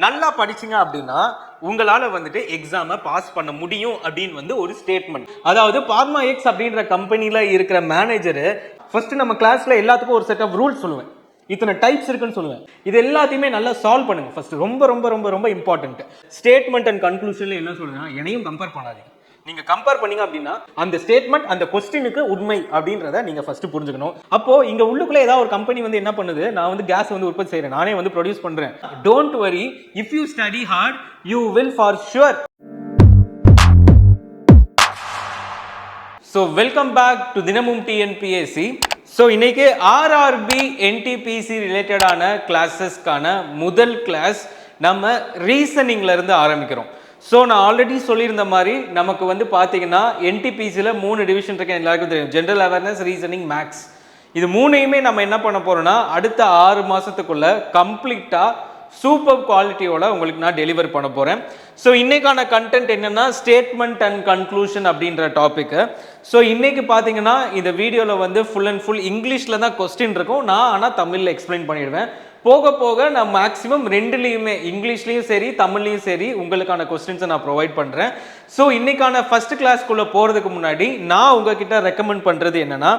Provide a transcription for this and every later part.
நல்லா படிச்சிங்க அப்படின்னா உங்களால் வந்துட்டு எக்ஸாமை பாஸ் பண்ண முடியும் அப்படின்னு வந்து ஒரு ஸ்டேட்மெண்ட். அதாவது பார்மா எக்ஸ் அப்படின்ற கம்பெனியில் இருக்கிற மேனேஜரு ஃபர்ஸ்ட் நம்ம கிளாஸில் எல்லாத்துக்கும் ஒரு செட் ஆஃப் ரூல்ஸ் சொல்லுவேன், இத்தனை டைப்ஸ் இருக்குன்னு சொல்லுவேன். இது எல்லாத்தையுமே நல்லா சால்வ் பண்ணுங்க ஃபர்ஸ்ட். ரொம்ப ரொம்ப ரொம்ப ரொம்ப இம்பார்ட்டன்ட். ஸ்டேட்மெண்ட் அண்ட் கன்க்ளூஷன்ல என்ன சொல்றேன்னா, என்னையும் கம்பேர் பண்ணாதீங்க. நீங்க கம்பேர் பண்ணீங்க அப்படின்னா அந்த ஸ்டேட்மெண்ட் அந்த கொஸ்டினுக்கு உண்மை அப்படின்றத நீங்க ஃபர்ஸ்ட் புரிஞ்சுக்கணும். அப்போ இங்க உள்ளுக்குள்ள ஏதாவது ஒரு கம்பெனி வந்து என்ன பண்ணுது, நான் வந்து கேஸ் வந்து உற்பத்தி செய்யறேன், நானே வந்து ப்ரொடியூஸ் பண்றேன். Don't worry, if you study hard you will for sure. So welcome back to தினமும் டிஎன்பிஎஸ்சி. ஸோ இன்னைக்கு RRB NTPC ரிலேட்டடான கிளாஸஸ்க்கான முதல் கிளாஸ் நம்ம ரீசனிங்ல இருந்து ஆரம்பிக்கிறோம். ஸோ நான் ஆல்ரெடி சொல்லியிருந்த மாதிரி நமக்கு வந்து பார்த்தீங்கன்னா NTPCயில் 3 டிவிஷன் இருக்கு, எல்லாருக்கும் தெரியும். General awareness, reasoning, maths. இது மூணையுமே நம்ம என்ன பண்ண போறோம்னா அடுத்த 6 மாசத்துக்குள்ள கம்ப்ளீட்டாக சூப்பர் குவாலிட்டியோட உங்களுக்கு நான் டெலிவர் பண்ண போகிறேன். ஸோ இன்னைக்கான கண்டென்ட் என்னென்னா ஸ்டேட்மெண்ட் அண்ட் கன்க்ளூஷன் அப்படின்ற டாப்பிக்கு. ஸோ இன்னைக்கு பார்த்தீங்கன்னா இந்த வீடியோவில் வந்து ஃபுல் அண்ட் ஃபுல் இங்கிலீஷில் தான் கொஸ்டின் இருக்கும், நான் ஆனால் தமிழில் எக்ஸ்பிளைன் பண்ணிடுவேன். போக போக நான் மேக்ஸிமம் ரெண்டுலேயுமே இங்கிலீஷ்லேயும் சரி தமிழ்லையும் சரி உங்களுக்கான கொஸ்டின்ஸை நான் ப்ரொவைட் பண்ணுறேன். ஸோ இன்னைக்கான ஃபர்ஸ்ட் கிளாஸ்க்குள்ளே போகிறதுக்கு முன்னாடி நான் உங்ககிட்ட ரெக்கமெண்ட் பண்ணுறது என்னென்னா,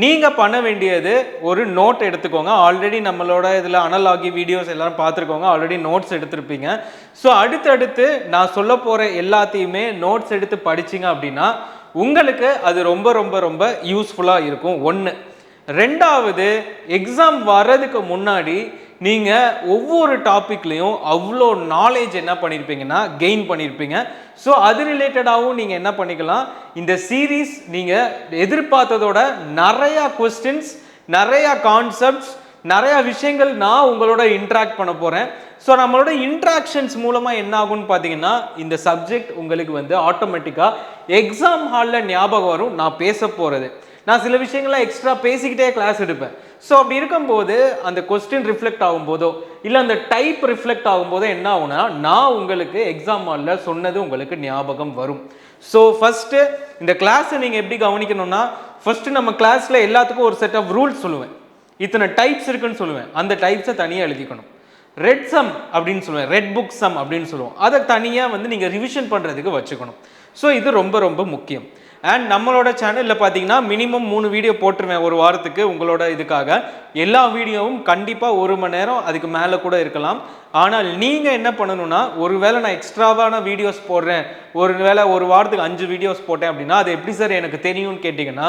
நீங்கள் பண்ண வேண்டியது ஒரு நோட் எடுத்துக்கோங்க. ஆல்ரெடி நம்மளோட இதில் அனலாகி வீடியோஸ் எல்லாரும் பார்த்துருக்கோங்க, ஆல்ரெடி நோட்ஸ் எடுத்திருப்பீங்க. ஸோ அடுத்தடுத்து நான் சொல்ல போகிற எல்லாத்தையுமே நோட்ஸ் எடுத்து படிச்சிங்க அப்படின்னா உங்களுக்கு அது ரொம்ப ரொம்ப ரொம்ப யூஸ்ஃபுல்லாக இருக்கும். ஒன்று. ரெண்டாவது, எக்ஸாம் வர்றதுக்கு முன்னாடி நீங்கள் ஒவ்வொரு டாப்பிக்லையும் அவ்வளோ நாலேஜ் என்ன பண்ணியிருப்பீங்கன்னா கெயின் பண்ணியிருப்பீங்க. ஸோ அது ரிலேட்டடாகவும் நீங்கள் என்ன பண்ணிக்கலாம், இந்த சீரீஸ் நீங்கள் எதிர்பார்த்ததோட நிறையா கொஸ்டின்ஸ், நிறையா கான்செப்ட்ஸ், நிறையா விஷயங்கள் நான் உங்களோட இன்ட்ராக்ட் பண்ண போகிறேன். ஸோ நம்மளோட இன்ட்ராக்ஷன்ஸ் மூலமாக என்ன ஆகும்னு பார்த்தீங்கன்னா இந்த சப்ஜெக்ட் உங்களுக்கு வந்து ஆட்டோமேட்டிக்காக எக்ஸாம் ஹாலில் ஞாபகம் வரும். நான் பேச போகிறது, நான் சில விஷயங்கள்லாம் எக்ஸ்ட்ரா பேசிக்கிட்டே கிளாஸ் எடுப்பேன். ஸோ அப்படி இருக்கும்போது அந்த கொஸ்டின் ரிஃப்ளெக்ட் ஆகும்போதோ இல்லை அந்த டைப் ரிஃப்ளெக்ட் ஆகும்போதோ என்ன ஆகும்னா நான் உங்களுக்கு எக்ஸாம் ஹாலில் சொன்னது உங்களுக்கு ஞாபகம் வரும். ஸோ ஃபஸ்ட்டு இந்த கிளாஸை நீங்கள் எப்படி கவனிக்கணும்னா, ஃபஸ்ட்டு நம்ம கிளாஸில் எல்லாத்துக்கும் ஒரு செட் ஆஃப் ரூல்ஸ் சொல்லுவேன், இத்தனை டைப்ஸ் இருக்குன்னு சொல்லுவேன். அந்த டைப்ஸை தனியாக எழுதிக்கணும். ரெட் சம் அப்படின்னு சொல்லுவேன், ரெட் புக் சம் அப்படின்னு சொல்லுவோம், அதை தனியாக வந்து நீங்கள் ரிவிஷன் பண்ணுறதுக்கு வச்சுக்கணும். ஸோ இது ரொம்ப ரொம்ப முக்கியம். அண்ட் நம்மளோட சேனலில் பார்த்தீங்கன்னா மினிமம் 3 வீடியோ போட்டுருவேன் ஒரு வாரத்துக்கு உங்களோட இதுக்காக. எல்லா வீடியோவும் கண்டிப்பாக 1 மணி நேரம் அதுக்கு மேலே கூட இருக்கலாம். ஆனால் நீங்கள் என்ன பண்ணணும்னா, ஒருவேளை நான் எக்ஸ்ட்ராவான வீடியோஸ் போடுறேன், ஒருவேளை ஒரு வாரத்துக்கு 5 வீடியோஸ் போட்டேன் அப்படின்னா அது எப்படி சார் எனக்கு தெரியும்னு கேட்டிங்கன்னா,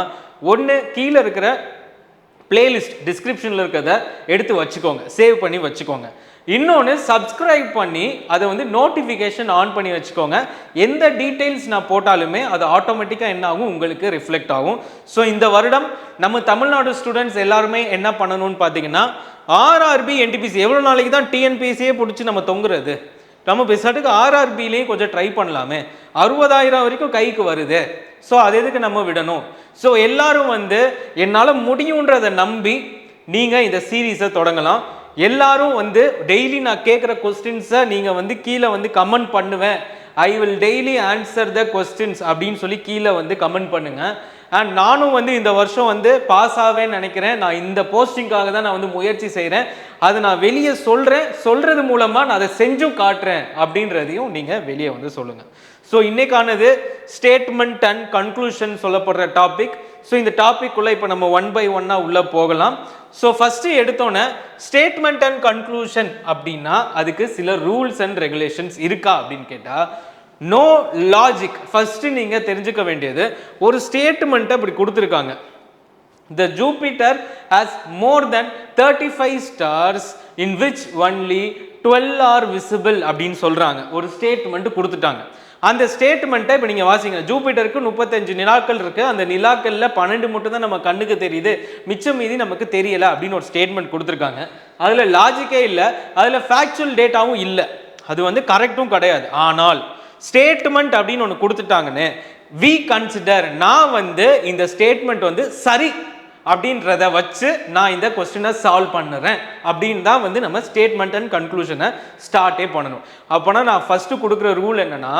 ஒன்று கீழே இருக்கிற பிளேலிஸ்ட் டிஸ்கிரிப்ஷனில் இருக்கிறத எடுத்து வச்சுக்கோங்க, சேவ் பண்ணி வச்சுக்கோங்க. இன்னொன்று, சப்ஸ்கிரைப் பண்ணி அதை வந்து நோட்டிஃபிகேஷன் ஆன் பண்ணி வச்சுக்கோங்க. எந்த டீட்டெயில்ஸ் நான் போட்டாலுமே அது ஆட்டோமேட்டிக்காக என்ன ஆகும், உங்களுக்கு ரிஃப்ளெக்ட் ஆகும். ஸோ இந்த வருடம் நம்ம தமிழ்நாடு ஸ்டூடெண்ட்ஸ் எல்லாருமே என்ன பண்ணணும்னு பார்த்தீங்கன்னா, RRB NTPC எவ்வளோ நாளைக்கு தான் டிஎன்பிஎஸ்சியே பிடிச்சி நம்ம தொங்குறது, நம்ம பெஸ்ட்டுக்கு RRBலேயும் கொஞ்சம் ட்ரை பண்ணலாமே, 60,000 வரைக்கும் கைக்கு வருது. ஸோ அது எதுக்கு நம்ம விடணும்? ஸோ எல்லாரும் வந்து என்னால் முடியுன்றதை நம்பி நீங்கள் இந்த சீரீஸை தொடங்கலாம். எல்லாரும் வந்து டெய்லி நான் கேட்குற கொஸ்டின்ஸை நீங்கள் வந்து கீழே வந்து கமெண்ட் பண்ணுவேன், I will daily answer the questions அப்படின்னு சொல்லி கீழே வந்து கமெண்ட் பண்ணுங்க. அண்ட் நானும் வந்து இந்த வருஷம் வந்து பாஸ் ஆவேன்னு நினைக்கிறேன். நான் இந்த போஸ்டிங்காக தான் நான் வந்து முயற்சி செய்கிறேன். அதை நான் வெளியே சொல்கிறது மூலமாக நான் அதை செஞ்சும் காட்டுறேன் அப்படின்றதையும் நீங்கள் வெளியே வந்து சொல்லுங்கள். ஸோ இன்னைக்கானது ஸ்டேட்மெண்ட் அண்ட் கன்க்ளூஷன் சொல்லப்படுற டாபிக். ஸோ இந்த டாபிக்குள்ளே இப்போ நம்ம 1 by 1 உள்ளே போகலாம். ஸோ ஃபஸ்ட்டு எடுத்தோன்னே ஸ்டேட்மெண்ட் அண்ட் கன்க்ளூஷன் அப்படின்னா அதுக்கு சில ரூல்ஸ் அண்ட் ரெகுலேஷன்ஸ் இருக்கா அப்படின்னு கேட்டால், நோ லாஜிக். ஃபஸ்ட்டு நீங்கள் தெரிஞ்சுக்க வேண்டியது, ஒரு ஸ்டேட்மெண்ட்டை இப்படி கொடுத்துருக்காங்க, the Jupiter has more than 35 stars in which only 12 are visible அப்படின்னு சொல்கிறாங்க. ஒரு ஸ்டேட்மெண்ட் கொடுத்துட்டாங்க. அந்த ஸ்டேட்மெண்ட்டை இப்போ நீங்கள் வாசிங்க, ஜூபிட்டருக்கு 35 நிலாக்கள் இருக்குது, அந்த நிலாக்களில் 12 மட்டும் தான் நம்ம கண்ணுக்கு தெரியுது, மிச்சம் மீதி நமக்கு தெரியலை அப்படின்னு ஒரு ஸ்டேட்மெண்ட் கொடுத்துருக்காங்க. அதில் லாஜிக்கே இல்லை, அதில் ஃபேக்சுவல் டேட்டாவும் இல்லை, அது வந்து கரெக்டும் கிடையாது. ஆனால் ஸ்டேட்மெண்ட் அப்படின்னு ஒன்று கொடுத்துட்டாங்கன்னு வி கன்சிடர், நான் வந்து இந்த ஸ்டேட்மெண்ட் வந்து சரி அப்படின்றத வச்சு நான் இந்த கொஸ்டினை சால்வ் பண்ணுறேன் அப்படின்னு தான் வந்து நம்ம ஸ்டேட்மெண்ட் அண்ட் கன்க்ளூஷனை ஸ்டார்ட்டே பண்ணணும். அப்போனா நான் ஃபஸ்ட்டு கொடுக்குற ரூல் என்னன்னா,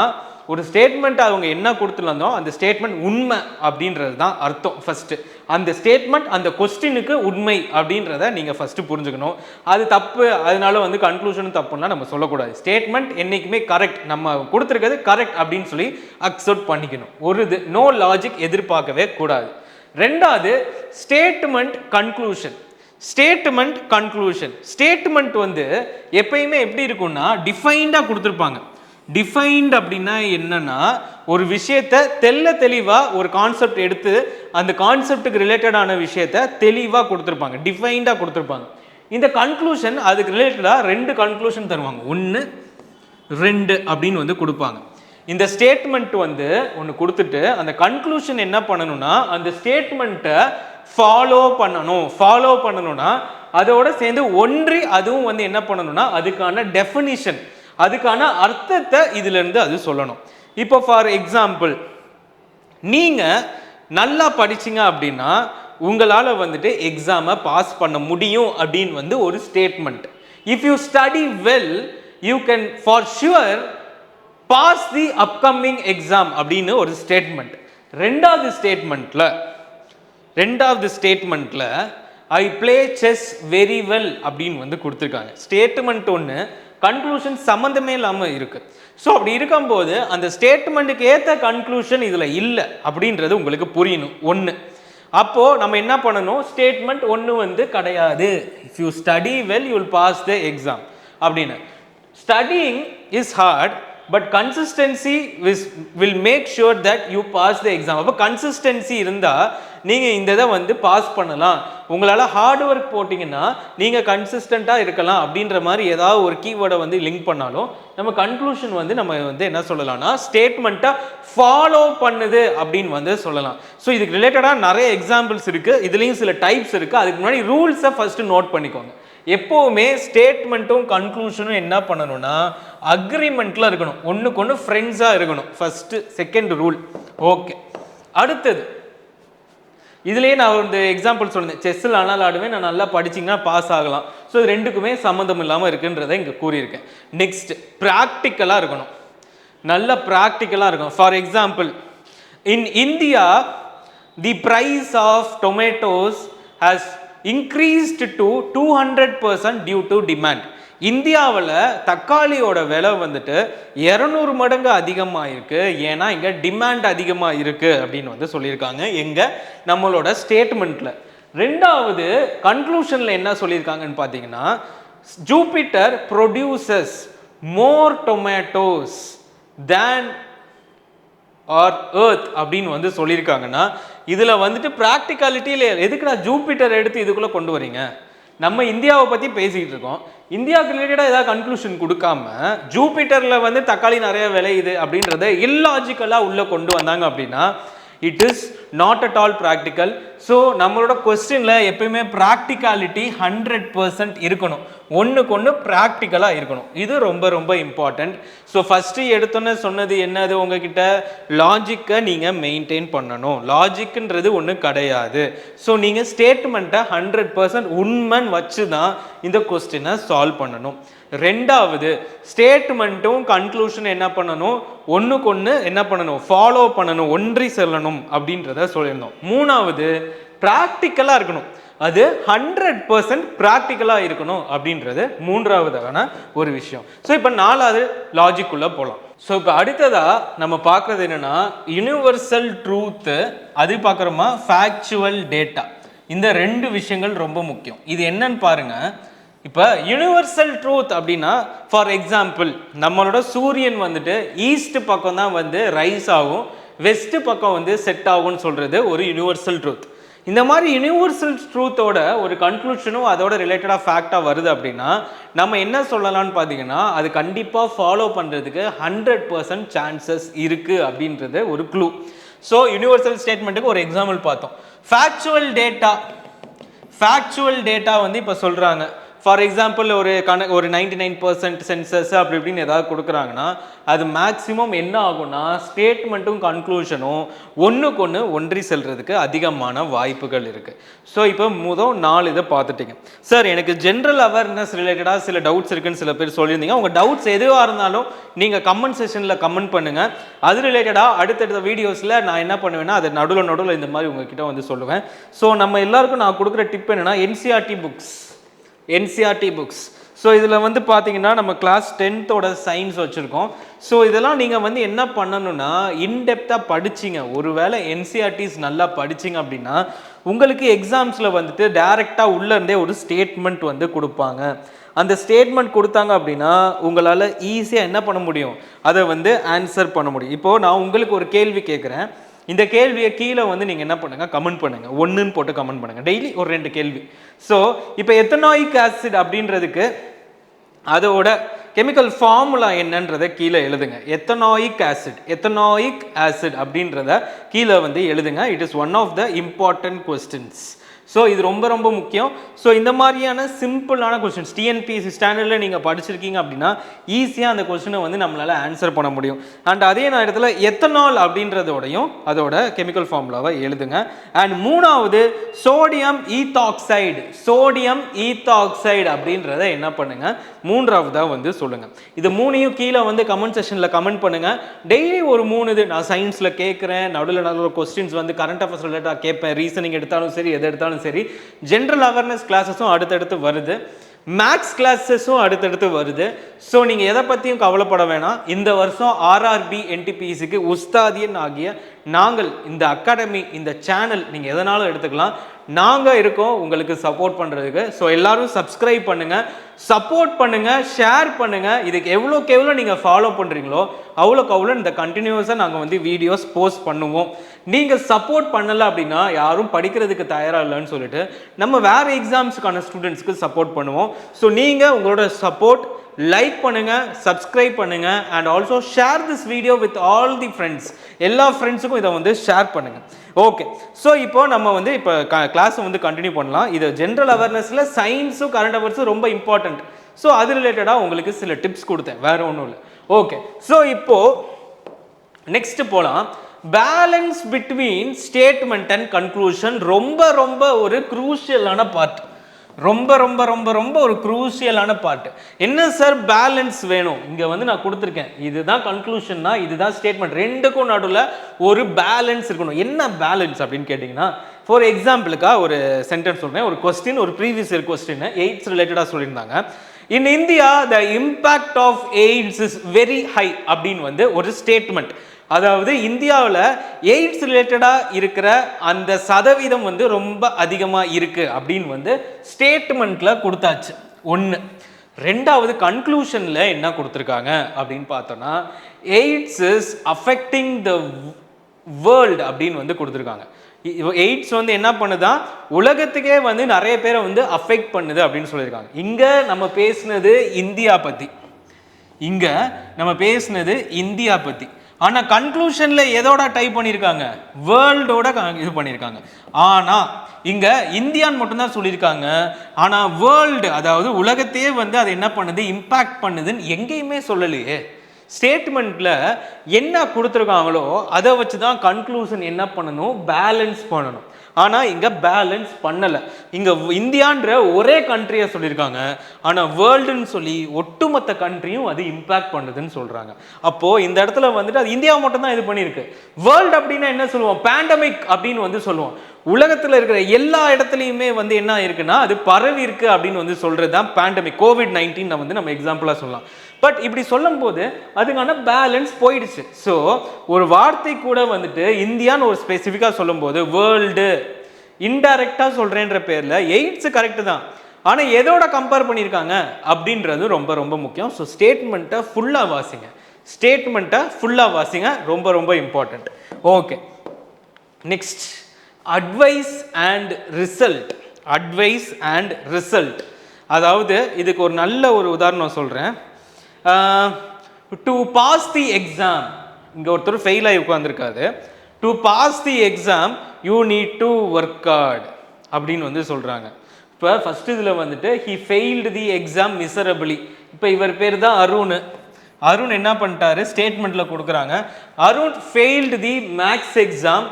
ஒரு ஸ்டேட்மெண்ட் அவங்க என்ன கொடுத்துருந்தோம் அந்த ஸ்டேட்மெண்ட் உண்மை அப்படின்றது தான் அர்த்தம். ஃபர்ஸ்ட் அந்த ஸ்டேட்மெண்ட் அந்த கொஸ்டினுக்கு உண்மை அப்படின்றத நீங்கள் ஃபர்ஸ்ட் புரிஞ்சுக்கணும். அது தப்பு அதனால வந்து கன்க்ளூஷனும் தப்புன்னா நம்ம சொல்லக்கூடாது. ஸ்டேட்மெண்ட் என்றைக்குமே கரெக்ட், நம்ம கொடுத்துருக்கிறது கரெக்ட் அப்படின்னு சொல்லி அக்செப்ட் பண்ணிக்கணும். ஒரு இது நோ லாஜிக் எதிர்பார்க்கவே கூடாது. ரெண்டாவது ஸ்டேட்மெண்ட் கன்க்ளூஷன். ஸ்டேட்மெண்ட் வந்து எப்பயுமே எப்படி இருக்கும்னா டிஃபைன்டாக கொடுத்துருப்பாங்க. டிஃபைன்ட் அப்படின்னா என்னன்னா, ஒரு விஷயத்தை தெளிவாக ஒரு கான்செப்ட் எடுத்து அந்த கான்செப்டுக்கு ரிலேட்டடான விஷயத்தை தெளிவாக கொடுத்துருப்பாங்க, டிஃபைன்டாக கொடுத்துருப்பாங்க. இந்த கன்க்ளூஷன் அதுக்கு ரிலேட்டடாக 2 கன்க்ளூஷன் தருவாங்க, 1 2 அப்படின்னு வந்து கொடுப்பாங்க. இந்த ஸ்டேட்மெண்ட் வந்து ஒன்று கொடுத்துட்டு அந்த கன்க்ளூஷன் என்ன பண்ணணும்னா அந்த ஸ்டேட்மெண்ட்டை ஃபாலோ பண்ணணும்னா அதோட சேர்ந்து ஒன்றி அதுவும் வந்து என்ன பண்ணணும்னா அதுக்கான டெஃபினிஷன், அதுக்கான அர்த்தத்தை இதிலிருந்து அது சொல்லணும். இப்போ ஃபார் எக்ஸாம்பிள், நீங்கள் நல்லா படிச்சிங்க அப்படின்னா உங்களால் வந்துட்டு எக்ஸாமை பாஸ் பண்ண முடியும் அப்படின்னு வந்து ஒரு statement. If you study well you can for sure pass the upcoming exam அப்படின்னு ஒரு ஸ்டேட்மெண்ட். ரெண்டாவது ஸ்டேட்மெண்ட்ல I play chess very well அப்படின்னு வந்து கொடுத்துருக்காங்க. ஸ்டேட்மெண்ட் ஒன்று, கன்க்ளூஷன் சம்மந்தமே இல்லாமல் இருக்கு. ஸோ அப்படி இருக்கும்போது அந்த ஸ்டேட்மெண்ட்டுக்கு ஏற்ற கன்க்ளூஷன் இதில் இல்லை அப்படின்றது உங்களுக்கு புரியணும். ஒன்று, அப்போது நம்ம என்ன பண்ணணும், ஸ்டேட்மெண்ட் ஒன்று வந்து கிடையாது. If you study well you will pass the exam அப்படின்னு. Studying is hard but consistency will make sure that you pass the exam. அப்போ கன்சிஸ்டன்சி இருந்தால் நீங்கள் இந்த இதை வந்து பாஸ் பண்ணலாம். உங்களால் ஹார்ட் ஒர்க் போட்டிங்கன்னா நீங்கள் கன்சிஸ்டண்ட்டாக இருக்கலாம் அப்படின்ற மாதிரி ஏதாவது ஒரு கீவேர்டை வந்து லிங்க் பண்ணாலும் நம்ம கன்க்ளூஷன் வந்து நம்ம வந்து என்ன சொல்லலாம்னா ஸ்டேட்மெண்ட்டை ஃபாலோ பண்ணுது அப்படின்னு வந்து சொல்லலாம். ஸோ இதுக்கு ரிலேட்டடாக நிறைய எக்ஸாம்பிள்ஸ் இருக்குது, இதுலேயும் சில டைப்ஸ் இருக்குது. அதுக்கு முன்னாடி ரூல்ஸை ஃபஸ்ட்டு நோட் பண்ணிக்கோங்க. எப்போவுமே ஸ்டேட்மெண்ட்டும் கன்க்ளூஷனும் என்ன பண்ணணும்னா அக்ரிமெண்ட்ல இருக்கணும், ஒன்றுக்கு ஒன்று ஃப்ரெண்ட்ஸாக இருக்கணும். First second rule. ஓகே, அடுத்தது இதுலேயே நான் ஒரு எக்ஸாம்பிள் சொன்னேன், செஸ்ஸில் ஆனால் ஆடுவேன், நான் நல்லா படிச்சிங்கன்னா பாஸ் ஆகலாம். ஸோ இது ரெண்டுக்குமே சம்மந்தம் இல்லாமல் இருக்குன்றதை இங்கே கூறியிருக்கேன். நெக்ஸ்ட், ப்ராக்டிக்கலாக இருக்கணும், நல்ல ப்ராக்டிக்கலாக இருக்கும். For example, in India the price of tomatoes has increased to 200% due to demand. இந்தியாவில் தக்காளியோட விலை வந்துட்டு 200 மடங்கு அதிகமாக இருக்கு, ஏன்னா இங்கே டிமாண்ட் அதிகமாக இருக்கு அப்படின்னு வந்து சொல்லியிருக்காங்க எங்க நம்மளோட ஸ்டேட்மெண்ட்ல. ரெண்டாவது கன்க்ளூஷன்ல என்ன சொல்லியிருக்காங்கன்னு பார்த்தீங்கன்னா, Jupiter produces more tomatoes than or earth அப்படின்னு வந்து சொல்லியிருக்காங்கன்னா இதில் வந்துட்டு ப்ராக்டிகாலிட்டியில் எதுக்கு நான் ஜூபிட்டர் எடுத்து இதுக்குள்ளே கொண்டு வரீங்க? நம்ம இந்தியாவை பற்றி பேசிக்கிட்டு இருக்கோம், இந்தியாவுக்கு ரிலேட்டடாக ஏதாவது கன்க்ளூஷன் கொடுக்காம ஜூபிட்டரில் வந்து தக்காளி நிறைய விளையுது அப்படின்றத இல்லாஜிக்கலாக உள்ளே கொண்டு வந்தாங்க அப்படின்னா it is not at all practical. So நம்மளோட கொஸ்டினில் எப்பயுமே ப்ராக்டிகாலிட்டி 100% இருக்கணும், ஒன்றுக்கு ஒன்று ப்ராக்டிக்கலாக இருக்கணும். இது ரொம்ப ரொம்ப இம்பார்ட்டண்ட். ஸோ ஃபஸ்ட்டு எடுத்தோன்னே சொன்னது என்னது, உங்ககிட்ட லாஜிக்கை நீங்கள் மெயின்டைன் பண்ணணும். லாஜிக்குன்றது ஒன்று கிடையாது. ஸோ நீங்கள் ஸ்டேட்மெண்ட்டை 100% உண்மைன்னு வச்சு தான் இந்த கொஸ்டினை சால்வ் பண்ணணும். ரெண்டாவது, ஸ்டேட்மெண்ட்டும் கன்க்ளூஷன் என்ன பண்ணணும், ஒன்றுக்கு ஒன்று என்ன பண்ணணும், ஃபாலோ பண்ணணும், ஒன்றி செல்லணும் அப்படின்றத சொல்லியிருந்தோம். மூணாவது, ப்ராக்டிக்கலாக இருக்கணும், அது 100% ப்ராக்டிக்கலாக இருக்கணும் அப்படின்றது மூன்றாவதான ஒரு விஷயம். ஸோ இப்போ நாலாவது லாஜிக்குள்ளே போகலாம். ஸோ இப்போ அடுத்ததாக நம்ம பார்க்குறது என்னென்னா யூனிவர்சல் ட்ரூத்து, அது பார்க்குறோமா ஃபேக்சுவல் டேட்டா. இந்த ரெண்டு விஷயங்கள் ரொம்ப முக்கியம். இது என்னன்னு பாருங்கள். இப்போ யூனிவர்சல் ட்ரூத் அப்படின்னா ஃபார் எக்ஸாம்பிள், நம்மளோட சூரியன் வந்துட்டு ஈஸ்ட் பக்கம் தான் வந்து ரைஸ் ஆகும், வெஸ்ட் பக்கம் வந்து செட் ஆகும்னு சொல்கிறது ஒரு யூனிவர்சல் ட்ரூத். இந்த மாதிரி யூனிவர்சல் ட்ரூத்தோட ஒரு கன்க்ளூஷனும் அதோட ரிலேட்டடாக ஃபேக்டாக வருது அப்படின்னா நம்ம என்ன சொல்லலாம்னு பார்த்தீங்கன்னா அது கண்டிப்பாக ஃபாலோ பண்ணுறதுக்கு 100% சான்சஸ் இருக்குது அப்படின்றது ஒரு க்ளூ. ஸோ யூனிவர்சல் ஸ்டேட்மெண்ட்டுக்கு ஒரு எக்ஸாம்பிள் பார்த்தோம். ஃபேக்சுவல் டேட்டா வந்து இப்போ சொல்கிறாங்க ஃபார் எக்ஸாம்பிள் ஒரு 99% சென்சஸ் அப்படி இப்படின்னு ஏதாவது கொடுக்குறாங்கன்னா அது மேக்ஸிமம் என்ன ஆகும்னா ஸ்டேட்மெண்ட்டும் கன்க்ளூஷனும் ஒன்றுக்கு ஒன்று ஒன்றி செல்றதுக்கு அதிகமான வாய்ப்புகள் இருக்குது. ஸோ இப்போ முதல் 4 இதை பார்த்துட்டீங்க. சார் எனக்கு ஜென்ரல் அவேர்னஸ் ரிலேட்டடாக சில டவுட்ஸ் இருக்குன்னு சில பேர் சொல்லியிருந்தீங்க. உங்கள் டவுட்ஸ் எதுவாக இருந்தாலும் நீங்கள் கமெண்ட் செஷனில் கமெண்ட் பண்ணுங்கள். அது ரிலேட்டடாக அடுத்தடுத்த வீடியோஸில் நான் என்ன பண்ணுவேன்னா அதை நடுவில் இந்த மாதிரி உங்ககிட்ட வந்து சொல்லுவேன். ஸோ நம்ம எல்லாருக்கும் நான் கொடுக்குற டிப் என்னென்னா என்சிஆர்டி புக்ஸ். ஸோ இதில் வந்து பார்த்தீங்கன்னா நம்ம கிளாஸ் 10th சயின்ஸ் வச்சுருக்கோம். ஸோ இதெல்லாம் நீங்கள் வந்து என்ன பண்ணணும்னா இன்டெப்த்தாக படிச்சிங்க. ஒருவேளை என்சிஆர்டிஸ் நல்லா படிச்சிங்க அப்படின்னா உங்களுக்கு எக்ஸாம்ஸில் வந்துட்டு டைரெக்டாக உள்ளேருந்தே ஒரு ஸ்டேட்மெண்ட் வந்து கொடுப்பாங்க. அந்த ஸ்டேட்மெண்ட் கொடுத்தாங்க அப்படின்னா உங்களால் ஈஸியாக என்ன பண்ண முடியும், அதை வந்து ஆன்சர் பண்ண முடியும். இப்போது நான் உங்களுக்கு ஒரு கேள்வி கேட்குறேன். இந்த கேள்வியை கீழே வந்து நீங்கள் என்ன பண்ணுங்கள், கமெண்ட் பண்ணுங்கள். 1ன்னு போட்டு கமெண்ட் பண்ணுங்கள். டெய்லி ஒரு 2 கேள்வி. ஸோ இப்போ எத்தனாயிக் ஆசிட் அப்படின்றதுக்கு அதோட கெமிக்கல் ஃபார்முலா என்னன்றதை கீழே எழுதுங்க. எத்தனாயிக் ஆசிட் அப்படின்றத கீழே வந்து எழுதுங்க. It is one of the important questions. So இது ரொம்ப ரொம்ப முக்கியம். ஸோ இந்த மாதிரியான சிம்பிளான கொஸ்டின்ஸ் டிஎன்பிஎஸ்சி ஸ்டாண்டர்டில் நீங்கள் படிச்சிருக்கீங்க அப்படின்னா ஈஸியாக அந்த கொஸ்டினை வந்து நம்மளால் ஆன்சர் பண்ண முடியும். அண்ட் அதே நேரத்தில் எத்தனால் அப்படின்றதோடையும் அதோட கெமிக்கல் ஃபார்முலாவை எழுதுங்க. அண்ட் 3வது சோடியம் ஈத்தாக்சைடு அப்படின்றத என்ன பண்ணுங்க 3வதாக வந்து சொல்லுங்கள். இது 3யும் கீழே வந்து கமெண்ட் செஷனில் கமெண்ட் பண்ணுங்கள். டெய்லி ஒரு 3 இது நான் சயின்ஸில் கேட்குறேன். நடுவில் கொஸ்டின்ஸ் வந்து கரண்ட் அஃபேர்ஸ் ரிலேட்டடாக கேட்பேன். ரீசனிங் எடுத்தாலும் சரி எது எடுத்தாலும் சரி. ஜெனரல் அவேர்னஸ் கிளாஸஸும் அடுத்தடுத்து வருது. மேக்ஸ் கிளாஸஸும் அடுத்தடுத்து வருது. ஸோ நீங்கள் எதை பற்றியும் கவலைப்பட வேணாம். இந்த வருஷம் RRB NTPCக்கு உஸ்தாதியன் ஆகிய நாங்கள் இந்த அகாடமி இந்த சேனல் நீங்கள் எதனாலும் எடுத்துக்கலாம். நாங்கள் இருக்கோம் உங்களுக்கு சப்போர்ட் பண்ணுறதுக்கு. ஸோ எல்லாரும் சப்ஸ்கிரைப் பண்ணுங்கள், சப்போர்ட் பண்ணுங்கள், ஷேர் பண்ணுங்கள். இதுக்கு எவ்வளோக்கு எவ்வளோ நீங்கள் ஃபாலோ பண்ணுறீங்களோ அவ்வளோக்கு அவ்வளோ இந்த கண்டினியூஸாக நாங்கள் வந்து வீடியோஸ் போஸ்ட் பண்ணுவோம். நீங்கள் சப்போர்ட் பண்ணலை அப்படின்னா யாரும் படிக்கிறதுக்கு தயாராக இல்லைன்னு சொல்லிட்டு நம்ம வேறு எக்ஸாம்ஸுக்கான ஸ்டூடெண்ட்ஸ்க்கு சப்போர்ட் பண்ணுவோம். ஸோ நீங்கள் உங்களோட சப்போர்ட் லைக் பண்ணுங்க, சப்ஸ்கிரைப் பண்ணுங்க and also share this video with all the friends. எல்லா ஃப்ரெண்ட்ஸுக்கும் இதை வந்து ஷேர் பண்ணுங்க. ஓகே, ஸோ இப்போ நம்ம வந்து இப்போ கிளாஸை வந்து கண்டினியூ பண்ணலாம். இது ஜென்ரல் அவேர்னஸில் சயின்ஸும் கரண்ட் அஃபேர்ஸும் ரொம்ப இம்பார்ட்டன்ட். ஸோ அது ரிலேட்டடாக உங்களுக்கு சில டிப்ஸ் கொடுத்தேன், வேற ஒன்றும் இல்லை. ஓகே, ஸோ இப்போ நெக்ஸ்ட் போகலாம். Balance between statement and conclusion ரொம்ப ரொம்ப ஒரு குரூஷியலான பார்ட். ரொம்ப ரொம்ப ரொம்ப ரொம்ப ஒரு குரூஷியலான பார்ட். என்ன சார் பேலன்ஸ் வேணும்? இங்கே வந்து நான் கொடுத்துருக்கேன். இதுதான் கன்க்ளூஷன்னா இதுதான் ஸ்டேட்மெண்ட். ரெண்டுக்கும் நடுவில் ஒரு பேலன்ஸ் இருக்கணும். என்ன பேலன்ஸ் அப்படின்னு கேட்டிங்கன்னா ஃபார் எக்ஸாம்பிளுக்காக ஒரு சென்டென்ஸ் சொல்கிறேன். ஒரு கொஸ்டின், ஒரு ப்ரீவியஸ் இயர் கொஸ்டின் எய்ட்ஸ் ரிலேட்டடாக சொல்லியிருந்தாங்க. In India the impact of AIDS is very high அப்படின்னு வந்து ஒரு ஸ்டேட்மெண்ட். அதாவது இந்தியாவில் எய்ட்ஸ் ரிலேட்டடாக இருக்கிற அந்த சதவீதம் வந்து ரொம்ப அதிகமாக இருக்குது அப்படின்னு வந்து ஸ்டேட்மெண்ட்டில் கொடுத்தாச்சு. 1. 2வது கன்க்ளூஷனில் என்ன கொடுத்துருக்காங்க அப்படின்னு பார்த்தோன்னா AIDS is affecting the world அப்படின்னு வந்து கொடுத்துருக்காங்க. எய்ட்ஸ் வந்து என்ன பண்ணுதா உலகத்துக்கே வந்து நிறைய பேரை வந்து அஃபெக்ட் பண்ணுது அப்படின்னு சொல்லியிருக்காங்க. இங்கே நம்ம பேசுனது இந்தியா பற்றி. ஆனால் கன்க்ளூஷனில் எதோட டைப் பண்ணியிருக்காங்க, வேர்ல்டோட இது பண்ணியிருக்காங்க. ஆனால் இங்கே இந்தியான்னு மட்டும்தான் சொல்லியிருக்காங்க. ஆனால் வேர்ல்டு அதாவது உலகத்தையே வந்து அது என்ன பண்ணுது, இம்பேக்ட் பண்ணுதுன்னு எங்கேயுமே சொல்லலையே. ஸ்டேட்மெண்ட்டில் என்ன கொடுத்துருக்காங்களோ அதை வச்சு தான் கன்க்ளூஷன் என்ன பண்ணணும், பேலன்ஸ் பண்ணணும். ஆனால் இங்கே பேலன்ஸ் பண்ணலை. இங்கே இந்தியான்ற ஒரே கண்ட்ரியை சொல்லியிருக்காங்க. ஆனால் வேர்ல்டுன்னு சொல்லி ஒட்டுமொத்த கண்ட்ரியும் அது இம்பேக்ட் பண்ணுதுன்னு சொல்கிறாங்க. அப்போது இந்த இடத்துல வந்துட்டு அது இந்தியாவை மட்டும்தான் இது பண்ணியிருக்கு. வேர்ல்டு அப்படின்னா என்ன சொல்லுவோம், பேண்டமிக் அப்படின்னு வந்து சொல்லுவோம். உலகத்தில் இருக்கிற எல்லா இடத்துலையுமே வந்து என்ன இருக்குன்னா அது பரவி இருக்கு அப்படின்னு வந்து சொல்கிறது தான் பேண்டமிக். COVID-19 வந்து நம்ம எக்ஸாம்பிளாக சொல்லலாம். பட் இப்படி சொல்லும் போது அதுக்கான பேலன்ஸ் போயிடுச்சு. ஸோ ஒரு வார்த்தை கூட வந்துட்டு இந்தியான்னு ஒரு ஸ்பெசிஃபிக்காக சொல்லும் போது வேர்ல்டு இன்டைரக்டாக சொல்கிறேன்ற பேரில் எய்ட்ஸ் கரெக்டு தான். ஆனால் எதோட கம்பேர் பண்ணியிருக்காங்க அப்படின்றது ரொம்ப ரொம்ப முக்கியம். ஸோ ஸ்டேட்மெண்ட்டை ஃபுல்லாக வாசிங்க, ரொம்ப ரொம்ப important. Okay, next advice and result. அதாவது இதுக்கு ஒரு நல்ல ஒரு உதாரணம் சொல்கிறேன். டு பாஸ் தி எக்ஸாம், இங்கே ஒருத்தர் ஃபெயில் ஆகி உட்காந்துருக்காது. To pass the exam you need to work hard அப்படின்னு வந்து சொல்கிறாங்க. இப்போ ஃபர்ஸ்ட் இதில் வந்துட்டு he failed the exam miserably. இப்போ இவர் பேர் தான் அருண். அருண் என்ன பண்ணிட்டாரு ஸ்டேட்மெண்ட்டில் கொடுக்குறாங்க, Arun failed the maths exam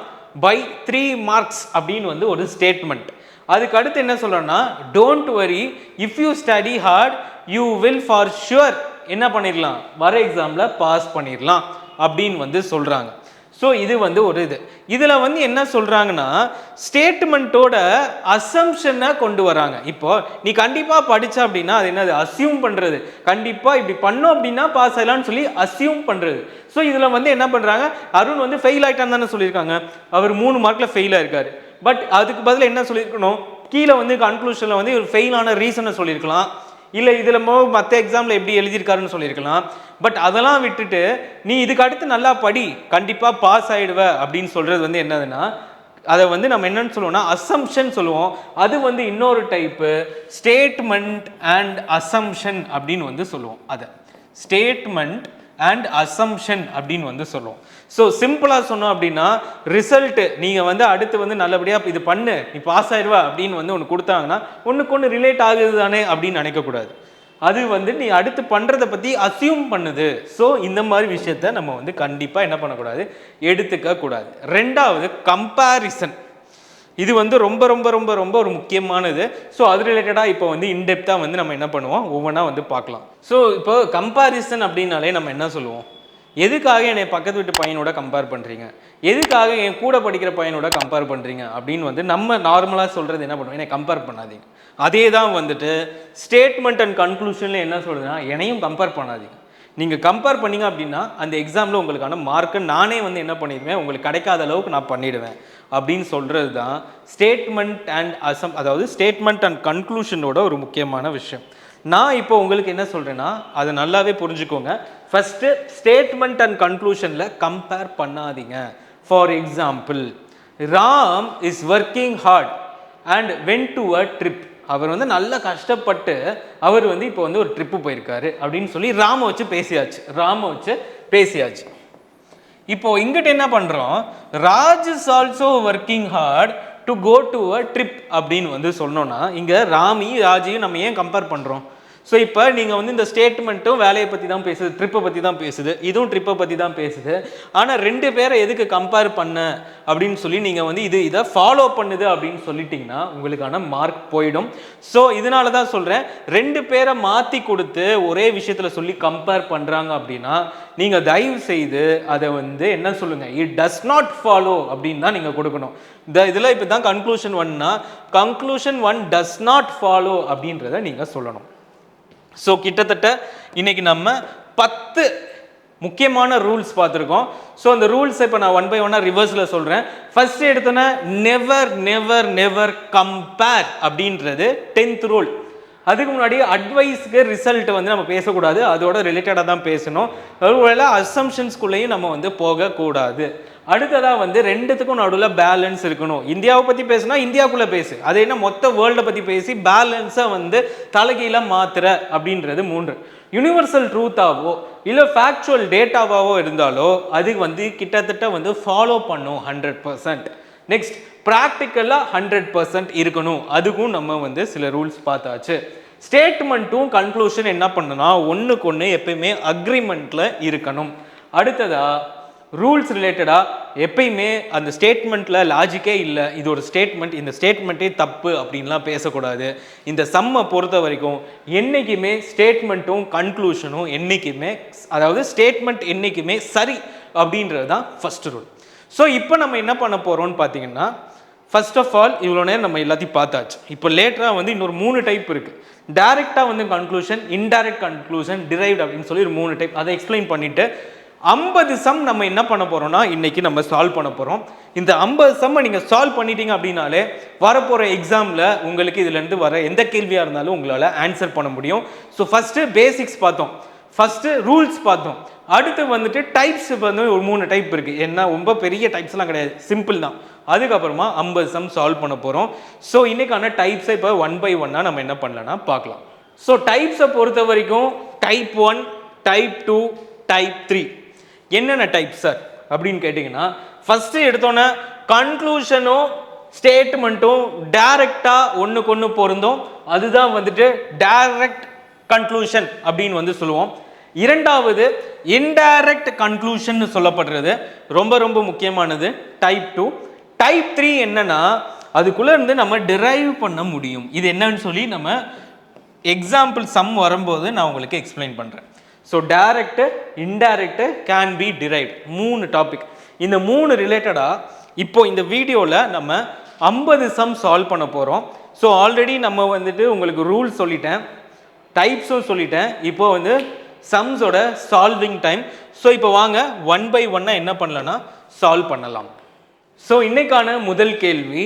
by 3 marks அப்படின்னு வந்து ஒரு ஸ்டேட்மெண்ட். அதுக்கு அடுத்து என்ன சொல்கிறோன்னா, don't worry if you study hard you will for sure என்ன பண்ணிடலாம், வர எக்ஸாமில் பாஸ் பண்ணிடலாம் அப்படின்னு வந்து சொல்கிறாங்க. ஸோ இது வந்து ஒரு இதில் வந்து என்ன சொல்கிறாங்கன்னா, ஸ்டேட்மெண்ட்டோட அசம்ஷனை கொண்டு வராங்க. இப்போ நீ கண்டிப்பாக படித்த அப்படின்னா அது என்னது, அசியூம் பண்ணுறது, கண்டிப்பாக இப்படி பண்ணோம் அப்படின்னா பாஸ் ஆகலான்னு சொல்லி அசியூம் பண்ணுறது. ஸோ இதில் வந்து என்ன பண்ணுறாங்க, அருண் வந்து ஃபெயில் ஆகிட்டான்னு தானே சொல்லியிருக்காங்க, அவர் 3 மார்க்கில் ஃபெயில் ஆயிருக்காரு. பட் அதுக்கு பதில் என்ன சொல்லியிருக்கணும், கீழே வந்து கன்க்ளூஷனில் வந்து ஒரு ஃபெயிலான ரீசனை சொல்லியிருக்கலாம், இல்லை இதில் மற்ற எக்ஸாமில் எப்படி எழுதியிருக்காருன்னு சொல்லியிருக்கலாம். பட் அதெல்லாம் விட்டுட்டு நீ இதுக்கு அடுத்து நல்லா படி கண்டிப்பாக பாஸ் ஆகிடுவ அப்படின்னு சொல்கிறது வந்து என்னதுன்னா, அதை வந்து நம்ம என்னன்னு சொல்லுவோம்னா அசம்ஷன் சொல்லுவோம். அது வந்து இன்னொரு டைப்பு ஸ்டேட்மெண்ட் அண்ட் அசம்ஷன் அப்படின்னு வந்து சொல்லுவோம். அதை ஸ்டேட்மெண்ட் அண்ட் அசம்ஷன் அப்படின்னு வந்து சொல்லுவோம். ஸோ சிம்பிளாக சொன்னோம் அப்படின்னா, ரிசல்ட்டு நீங்கள் வந்து அடுத்து வந்து நல்லபடியாக இது பண்ணு நீ பாஸ் ஆயிடுவா அப்படின்னு வந்து ஒன்று கொடுத்தாங்கன்னா ஒன்றுக்கு ஒன்று ரிலேட் ஆகுது தானே அப்படின்னு நினைக்கக்கூடாது. அது வந்து நீ அடுத்து பண்ணுறதை பற்றி அசியூம் பண்ணுது. ஸோ இந்த மாதிரி விஷயத்த நம்ம வந்து கண்டிப்பாக என்ன பண்ணக்கூடாது, எடுத்துக்க கூடாது. ரெண்டாவது கம்பேரிசன். இது வந்து ரொம்ப ரொம்ப ரொம்ப ரொம்ப ஒரு முக்கியமானது. ஸோ அது ரிலேட்டடாக இப்போ வந்து இன்டெப்த்தாக வந்து நம்ம என்ன பண்ணுவோம், ஒவ்வொன்றா வந்து பார்க்கலாம். ஸோ இப்போ கம்பேரிசன் அப்படின்னாலே நம்ம என்ன சொல்லுவோம், எதுக்காக என்னை பக்கத்து வீட்டு பையனோட கம்பேர் பண்ணுறீங்க, எதுக்காக என் கூட படிக்கிற பையனோட கம்பேர் பண்ணுறீங்க அப்படின்னு வந்து நம்ம நார்மலாக சொல்கிறது என்ன பண்ணுவோம், என்னை கம்பேர் பண்ணாதீங்க. அதே தான் வந்துட்டு ஸ்டேட்மெண்ட் அண்ட் கன்க்ளூஷனில் என்ன சொல்லுதுன்னா, என்னையும் கம்பேர் பண்ணாதீங்க. நீங்கள் கம்பேர் பண்ணிங்க அப்படின்னா அந்த எக்ஸாமில் உங்களுக்கான மார்க்கை நானே வந்து என்ன பண்ணிடுவேன், உங்களுக்கு கிடைக்காத அளவுக்கு நான் பண்ணிவிடுவேன் அப்படின்னு சொல்கிறது தான் ஸ்டேட்மெண்ட் அண்ட் அதாவது ஸ்டேட்மெண்ட் அண்ட் கன்க்ளூஷனோட ஒரு முக்கியமான விஷயம். நான் இப்போ உங்களுக்கு என்ன சொல்கிறேன்னா அதை நல்லாவே புரிஞ்சுக்கோங்க. ஃபஸ்ட்டு ஸ்டேட்மெண்ட் அண்ட் கன்க்ளூஷனில் கம்பேர் பண்ணாதீங்க. For example, Ram is working hard and went to a trip. அவர் வந்து நல்லா கஷ்டப்பட்டு அவர் வந்து இப்போ வந்து ஒரு ட்ரிப்பு போயிருக்காரு அப்படின்னு சொல்லி ராம வச்சு பேசியாச்சு. இப்போ இங்கிட்ட என்ன பண்ணுறோம், Raj is also working hard to go to a trip அப்படின்னு வந்து சொன்னோன்னா இங்கே ராமியும் ராஜையும் நம்ம ஏன் கம்பேர் பண்ணுறோம்? ஸோ இப்போ நீங்கள் வந்து இந்த ஸ்டேட்மெண்ட்டும் வேலையை பற்றி தான் பேசுது, ட்ரிப்பை பற்றி தான் பேசுது, இதுவும் ட்ரிப்பை பற்றி தான் பேசுது. ஆனால் 2 பேரை எதுக்கு கம்பேர் பண்ண அப்படின்னு சொல்லி நீங்கள் வந்து இதை ஃபாலோ பண்ணுது அப்படின்னு சொல்லிட்டிங்கன்னா உங்களுக்கான மார்க் போயிடும். ஸோ இதனால தான் சொல்கிறேன், 2 பேரை மாற்றி கொடுத்து ஒரே விஷயத்தில் சொல்லி கம்பேர் பண்ணுறாங்க அப்படின்னா நீங்கள் தயவு செய்து அதை வந்து என்ன சொல்லுங்கள், இட் டஸ் நாட் ஃபாலோ அப்படின்னு தான் நீங்கள் கொடுக்கணும். இதில் இப்போ தான் கன்க்ளூஷன் 1னா கன்க்ளூஷன் 1 டஸ் நாட் ஃபாலோ அப்படின்றத நீங்கள் சொல்லணும். ஸோ கிட்டத்தட்ட இன்னைக்கு நம்ம 10 முக்கியமான ரூல்ஸ் பார்த்துருக்கோம். ஸோ அந்த ரூல்ஸ் இப்போ நான் 1 by 1 ரிவர்ஸில் சொல்கிறேன். ஃபர்ஸ்ட் எடுத்தோன்னா நெவர் நெவர் நெவர் கம்பேர் அப்படின்றது 10th ரூல். அதுக்கு முன்னாடி அட்வைஸ்க்கு ரிசல்ட் வந்து நம்ம பேசக்கூடாது, அதோட ரிலேட்டடாக தான் பேசணும். ஒருவேளை அசம்ஷன்ஸ்குள்ளேயும் நம்ம வந்து போகக்கூடாது. அடுத்ததாக வந்து 2த்துக்கும் நடுவில் பேலன்ஸ் இருக்கணும். இந்தியாவை பற்றி பேசுனா இந்தியாவுக்குள்ளே பேசு, அது என்ன மொத்த வேர்ல்டை பற்றி பேசி பேலன்ஸை வந்து தலைகீழ மாத்துற அப்படின்றது 3. யூனிவர்சல் ட்ரூத்தாவோ இல்லை ஃபேக்சுவல் டேட்டாவாவோ இருந்தாலோ அது வந்து கிட்டத்தட்ட வந்து ஃபாலோ பண்ணும் 100%. நெக்ஸ்ட் ப்ராக்டிக்கலாக 100% இருக்கணும், அதுக்கும் நம்ம வந்து சில ரூல்ஸ் பார்த்தாச்சு. ஸ்டேட்மெண்ட்டும் கன்க்ளூஷன் என்ன பண்ணுன்னா ஒன்றுக்கு ஒன்று எப்பயுமே அக்ரிமெண்ட்டில் இருக்கணும். அடுத்ததாக ரூல்ஸ் ரிலேட்டடாக எப்பயுமே அந்த ஸ்டேட்மெண்ட்டில் லாஜிக்கே இல்லை, இது ஒரு ஸ்டேட்மெண்ட், இந்த ஸ்டேட்மெண்ட்டே தப்பு அப்படின்லாம் பேசக்கூடாது. இந்த சம்மை பொறுத்த வரைக்கும் என்றைக்குமே ஸ்டேட்மெண்ட்டும் கன்க்ளூஷனும் என்றைக்குமே, அதாவது ஸ்டேட்மெண்ட் என்றைக்குமே சரி அப்படின்றது தான் ஃபஸ்ட் ரூல். ஸோ இப்போ நம்ம என்ன பண்ண போகிறோம்னு பார்த்தீங்கன்னா, ஃபர்ஸ்ட் ஆஃப் ஆல் இவ்வளோ நேரம் நம்ம எல்லாத்தையும் பார்த்தாச்சு. இப்போ லேட்டராக வந்து இன்னொரு 3 டைப் இருக்குது. டைரெக்டாக வந்து கன்க்ளூஷன், இன்டைரக்ட் கன்க்ளூஷன், டிரைவ்ட் அப்படின்னு சொல்லி ஒரு 3 டைப். அதை எக்ஸ்பிளைன் பண்ணிவிட்டு 50 சம் நம்ம என்ன பண்ண போகிறோம்னா இன்றைக்கி நம்ம சால்வ் பண்ண போகிறோம். இந்த 50 சம்மை நீங்கள் சால்வ் பண்ணிட்டீங்க அப்படின்னாலே வரப்போகிற எக்ஸாமில் உங்களுக்கு இதுலேருந்து வர எந்த கேள்வியாக இருந்தாலும் உங்களால் ஆன்சர் பண்ண முடியும். ஸோ ஃபஸ்ட்டு பேசிக்ஸ் பார்த்தோம், ஃபஸ்ட்டு ரூல்ஸ் பார்த்தோம், அடுத்து வந்துட்டு டைப்ஸ் வந்து ஒரு 3 டைப் இருக்குது. என்ன ரொம்ப பெரிய டைப்ஸ்லாம் கிடையாது, சிம்பிள் தான். அதுக்கப்புறமா 50 சம் சால்வ் பண்ண போகிறோம். ஸோ இன்றைக்கான டைப்ஸை இப்போ 1 by 1 நம்ம என்ன பண்ணலான்னா பார்க்கலாம். ஸோ டைப்ஸை பொறுத்த வரைக்கும் டைப் 1, டைப் 2, டைப் 3. என்னென்ன டைப் சார் அப்படின்னு கேட்டிங்கன்னா, ஃபஸ்ட்டு எடுத்தோன்னே கன்க்ளூஷனும் ஸ்டேட்மெண்ட்டும் டைரக்டா ஒண்ணுக்கு ஒன்று பொருந்தும். அதுதான் வந்துட்டு டைரக்ட் கன்க்ளூஷன் அப்படின்னு வந்து சொல்லுவோம். இரண்டாவது இன்டைரக்ட் கன்க்ளூஷன் சொல்லப்படுறது ரொம்ப ரொம்ப முக்கியமானது டைப் 2. டைப் 3 என்னன்னா அதுக்குள்ள இருந்து நம்ம டிரைவ் பண்ண முடியும். இது என்னன்னு சொல்லி நம்ம எக்ஸாம்பிள் சம் வரும்போது நான் உங்களுக்கு எக்ஸ்பிளைன் பண்றேன். So direct, indirect, can be derived, 3 topic. இந்த 3 ரிலேட்டடா இப்போ இந்த வீடியோவில் நம்ம 50 சம் சால்வ் பண்ண போகிறோம். ஸோ ஆல்ரெடி நம்ம வந்துட்டு உங்களுக்கு ரூல் சொல்லிட்டேன், டைப்ஸும் சொல்லிட்டேன். இப்போ வந்து சம்ஸோட சால்விங் டைம். ஸோ இப்போ வாங்க 1 by 1 என்ன பண்ணலன்னா சால்வ் பண்ணலாம். ஸோ இன்னைக்கான முதல் கேள்வி,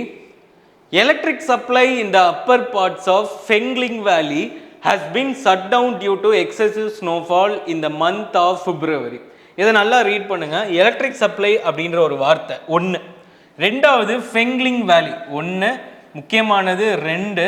electric supply in the upper parts of Fengling valley has been shut down due to excessive snowfall in the month of February. இதை நல்லா ரீட் பண்ணுங்க. எலக்ட்ரிக் சப்ளை அப்படின்ற ஒரு வார்த்தை ஒன்று. ரெண்டாவது ஃபெங்லிங் வேலி ஒன்று முக்கியமானது 2.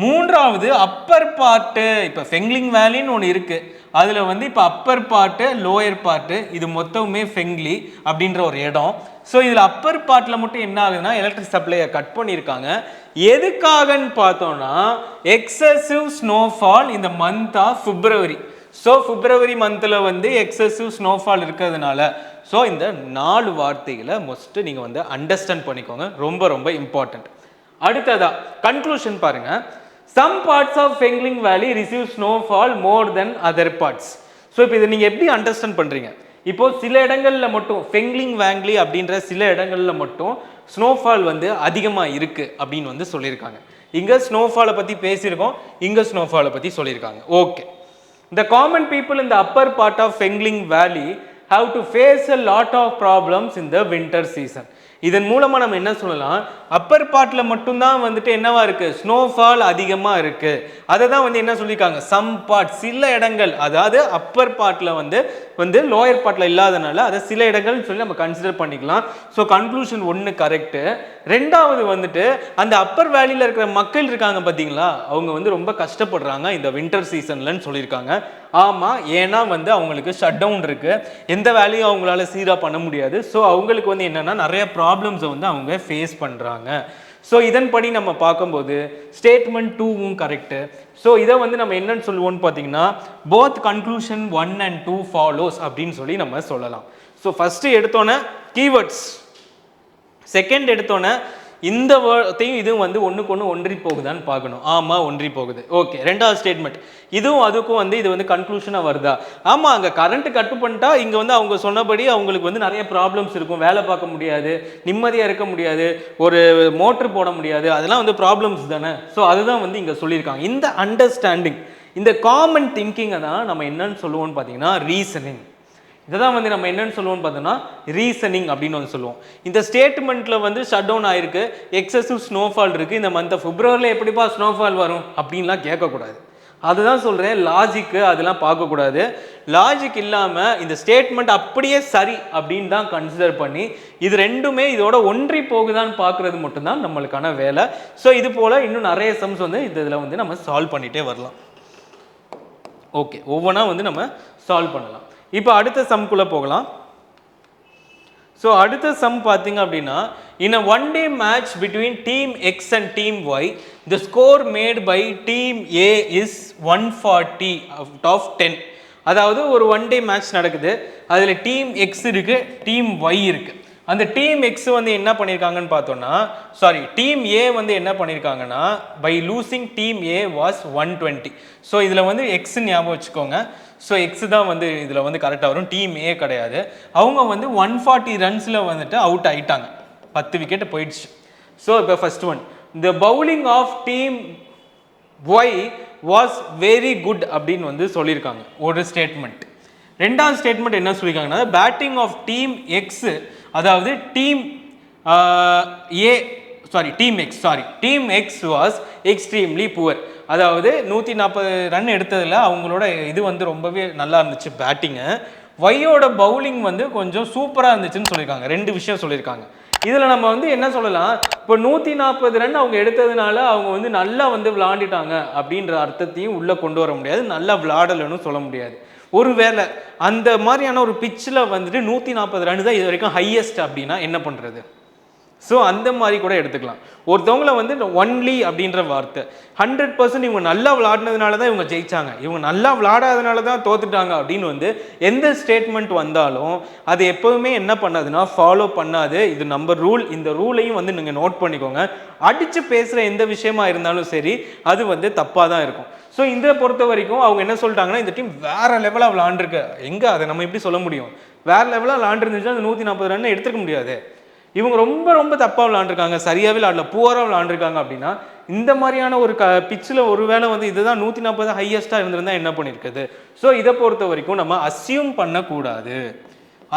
மூன்றாவது அப்பர் பார்ட்டு. இப்போ ஃபெங்லிங் வேலின்னு ஒன்று இருக்குது, அதில் வந்து இப்போ அப்பர் பார்ட்டு லோயர் பார்ட்டு இது மொத்தமுமே ஃபெங்லி அப்படின்ற ஒரு இடம். ஸோ இதில் அப்பர் பார்ட்டில் மட்டும் என்ன ஆகுதுன்னா எலக்ட்ரிக் சப்ளையை கட் பண்ணியிருக்காங்க. எதுக்காகன்னு பார்த்தோம்னா எக்ஸசிவ் ஸ்னோஃபால் இந்த மந்த் ஆஃப் பிப்ரவரி. ஸோ பிப்ரவரி மந்தில் வந்து எக்ஸசிவ் ஸ்னோஃபால் இருக்கிறதுனால. ஸோ இந்த 4 வார்த்தைகளை மோஸ்ட்டு நீங்கள் வந்து அண்டர்ஸ்டாண்ட் பண்ணிக்கோங்க, ரொம்ப ரொம்ப இம்பார்ட்டன்ட். அடுத்ததா கன்க்ளூஷன் பாருங்க. Some parts of Fengling Valley receive snowfall more than other parts. So இப்போ இதை நீங்கள் எப்படி அண்டர்ஸ்டாண்ட் பண்ணுறீங்க? இப்போ சில இடங்களில் மட்டும் ஃபெங்லிங் வேங்லி அப்படின்ற சில இடங்களில் மட்டும் ஸ்னோஃபால் வந்து அதிகமாக இருக்குது அப்படின்னு வந்து சொல்லியிருக்காங்க. இங்கே ஸ்னோஃபாலை பற்றி பேசியிருக்கோம், இங்கே ஸ்னோஃபாலை பற்றி சொல்லியிருக்காங்க. Okay. The common people in the upper part of Fengling Valley have to face a lot of problems in the winter season. இதன் மூலமாக நம்ம என்ன சொல்லலாம், அப்பர் பார்ட்டில் மட்டும்தான் வந்துட்டு என்னவா இருக்குது, ஸ்னோஃபால் அதிகமாக இருக்குது. அதை தான் வந்து என்ன சொல்லியிருக்காங்க, சம் பார்ட் சில இடங்கள், அதாவது அப்பர் பார்ட்டில் வந்து லோயர் பார்ட்டில் இல்லாதனால அதை சில இடங்கள்னு சொல்லி நம்ம கன்சிடர் பண்ணிக்கலாம். So conclusion 1 correct. ரெண்டாவது வந்துட்டு அந்த அப்பர் வேலியில் இருக்கிற மக்கள் இருக்காங்க பார்த்தீங்களா, அவங்க வந்து ரொம்ப கஷ்டப்படுறாங்க இந்த வின்டர் சீசன்லன்னு சொல்லியிருக்காங்க. ஆமாம், ஏன்னா வந்து அவங்களுக்கு ஷட் டவுன் இருக்குது, எந்த வேலையும் அவங்களால சீராக பண்ண முடியாது. ஸோ அவங்களுக்கு வந்து என்னென்னா நிறைய ப்ராப்ளம்ஸை வந்து அவங்க ஃபேஸ் பண்ணுறாங்க. ஸோ இதன்படி நம்ம பார்க்கும்போது ஸ்டேட்மெண்ட் 2வும் கரெக்டு. ஸோ இதை வந்து நம்ம என்னன்னு சொல்லுவோம்னு பார்த்தீங்கன்னா போத் கன்க்ளூஷன் 1 and 2 ஃபாலோஸ் அப்படின்னு சொல்லி நம்ம சொல்லலாம். ஸோ ஃபஸ்ட்டு எடுத்தோன்னே கீவேர்ட்ஸ், செகண்ட் எடுத்தோன்னே இந்த வேர்டையும் இதுவும் வந்து ஒன்றுக்கு ஒன்று ஒன்றி போகுதான்னு பார்க்கணும். ஆமாம், ஒன்றி போகுது. ஓகே. ரெண்டாவது ஸ்டேட்மெண்ட், இதுவும் அதுக்கும் வந்து இது வந்து கன்க்ளூஷனாக வருதா? ஆமாம், அங்கே கரண்ட்டு கட் பண்ணிட்டா இங்கே வந்து அவங்க சொன்னபடி அவங்களுக்கு வந்து நிறைய ப்ராப்ளம்ஸ் இருக்கும், வேலை பார்க்க முடியாது, நிம்மதியாக இருக்க முடியாது, ஒரு மோட்ரு போட முடியாது, அதெல்லாம் வந்து ப்ராப்ளம்ஸ் தானே. ஸோ அதுதான் வந்து இங்கே சொல்லியிருக்காங்க. இந்த அண்டர்ஸ்டாண்டிங், இந்த காமன் திங்கிங்கை தான் நம்ம என்னன்னு சொல்லுவோம்னு பார்த்தீங்கன்னா ரீசனிங். இதை தான் வந்து நம்ம என்னென்னு சொல்லுவோம்னு பார்த்தோம்னா ரீசனிங் அப்படின்னு வந்து சொல்லுவோம். இந்த ஸ்டேட்மெண்ட்டில் வந்து ஷட் டவுன் ஆகிருக்கு, எக்ஸசிவ் ஸ்னோஃபால் இருக்குது, இந்த மந்த் பிப்ரவரியில் எப்படிப்பா ஸ்னோஃபால் வரும் அப்படின்லாம் கேட்கக்கூடாது. அதுதான் சொல்கிறேன், லாஜிக்கு அதெல்லாம் பார்க்கக்கூடாது. லாஜிக் இல்லாமல் இந்த ஸ்டேட்மெண்ட் அப்படியே சரி அப்படின்னு தான் கன்சிடர் பண்ணி இது ரெண்டுமே இதோட ஒன்றி போகுதான்னு பார்க்குறது மட்டும்தான் நம்மளுக்கான வேலை. ஸோ இது போல் இன்னும் நிறைய சம்ஸ் வந்து இதில் வந்து நம்ம சால்வ் பண்ணிகிட்டே வரலாம். ஓகே, ஒவ்வொன்றா வந்து நம்ம சால்வ் பண்ணலாம். இப்போ அடுத்த சம்குள்ளே போகலாம். ஸோ அடுத்த சம் பார்த்தீங்க அப்படின்னா, in a one-day match between team X and team Y, the score made by team A is 140 out of 10. அதாவது ஒரு ஒன் டே மேட்ச் நடக்குது, அதில் டீம் எக்ஸ் இருக்குது, டீம் ஒய் இருக்குது. அந்த டீம் எக்ஸ் வந்து என்ன பண்ணியிருக்காங்கன்னு பார்த்தோன்னா, சாரி டீம் ஏ வந்து என்ன பண்ணியிருக்காங்கன்னா by losing team A was 120. So இதில் வந்து எக்ஸ் ஞாபகம் வச்சுக்கோங்க. ஸோ எக்ஸ் தான் வந்து இதில் வந்து கரெக்டாக வரும், டீம் ஏ கிடையாது. அவங்க வந்து 140 ரன்ஸில் வந்துட்டு அவுட் ஆகிட்டாங்க, 10 விக்கெட் போயிடுச்சு. ஸோ இப்போ first one, the bowling of team Y was very good அப்படின்னு வந்து சொல்லியிருக்காங்க ஒரு ஸ்டேட்மெண்ட். ரெண்டாவது ஸ்டேட்மெண்ட் என்ன சொல்லியிருக்காங்கன்னா பேட்டிங் ஆஃப் டீம் எக்ஸ், அதாவது team A sorry team X sorry team X was extremely poor. அதாவது 140 ரன் எடுத்ததில் அவங்களோட இது வந்து ரொம்பவே நல்லா இருந்துச்சு பேட்டிங்கு. ஒய்யோட பவுலிங் வந்து கொஞ்சம் சூப்பராக இருந்துச்சுன்னு சொல்லியிருக்காங்க. 2 விஷயம் சொல்லியிருக்காங்க. இதில் நம்ம வந்து என்ன சொல்லலாம், இப்போ 140 ரன் அவங்க எடுத்ததுனால அவங்க வந்து நல்லா வந்து விளையாண்டுட்டாங்க அப்படின்ற அர்த்தத்தையும் உள்ளே கொண்டு வர முடியாது, நல்லா விளையாடலைன்னு சொல்ல முடியாது. ஒருவேளை அந்த மாதிரியான ஒரு பிச்சில் வந்துட்டு 140 ரன் தான் இது வரைக்கும் ஹையஸ்ட் அப்படின்னா என்ன பண்ணுறது? ஸோ அந்த மாதிரி கூட எடுத்துக்கலாம். ஒருத்தவங்களை வந்து ஒன்லி அப்படின்ற வார்த்தை 100% இவங்க நல்லா விளையாடினதுனால தான் இவங்க ஜெயிச்சாங்க, இவங்க நல்லா விளையாடாதனால தான் தோத்துட்டாங்க அப்படின்னு வந்து எந்த ஸ்டேட்மெண்ட் வந்தாலும் அது எப்போவுமே என்ன பண்ணாதுன்னா ஃபாலோ பண்ணாது. இது நம்ம ரூல். இந்த ரூலையும் வந்து நீங்கள் நோட் பண்ணிக்கோங்க. அடித்து பேசுகிற எந்த விஷயமா இருந்தாலும் சரி அது வந்து தப்பாக தான் இருக்கும். ஸோ இதை பொறுத்த வரைக்கும் அவங்க என்ன சொல்லிட்டாங்கன்னா இந்த டீம் வேற லெவலாக விளாண்டுருக்கு. எங்கே அதை நம்ம எப்படி சொல்ல முடியும்? வேற லெவலாக விளாண்டுருந்துச்சுன்னா அந்த 140 ரன் எடுத்துக்க முடியாது. இவங்க ரொம்ப ரொம்ப தப்பாக விளாண்டுருக்காங்க, சரியாகவே விளாடல, பூவராக விளாண்டுருக்காங்க அப்படின்னா இந்த மாதிரியான ஒரு பிச்சில் ஒரு வேளை வந்து இதுதான் 140 ஹையஸ்ட்டாக இருந்திருந்தா என்ன பண்ணியிருக்குது? ஸோ இதை பொறுத்த வரைக்கும் நம்ம அசியூம் பண்ணக்கூடாது.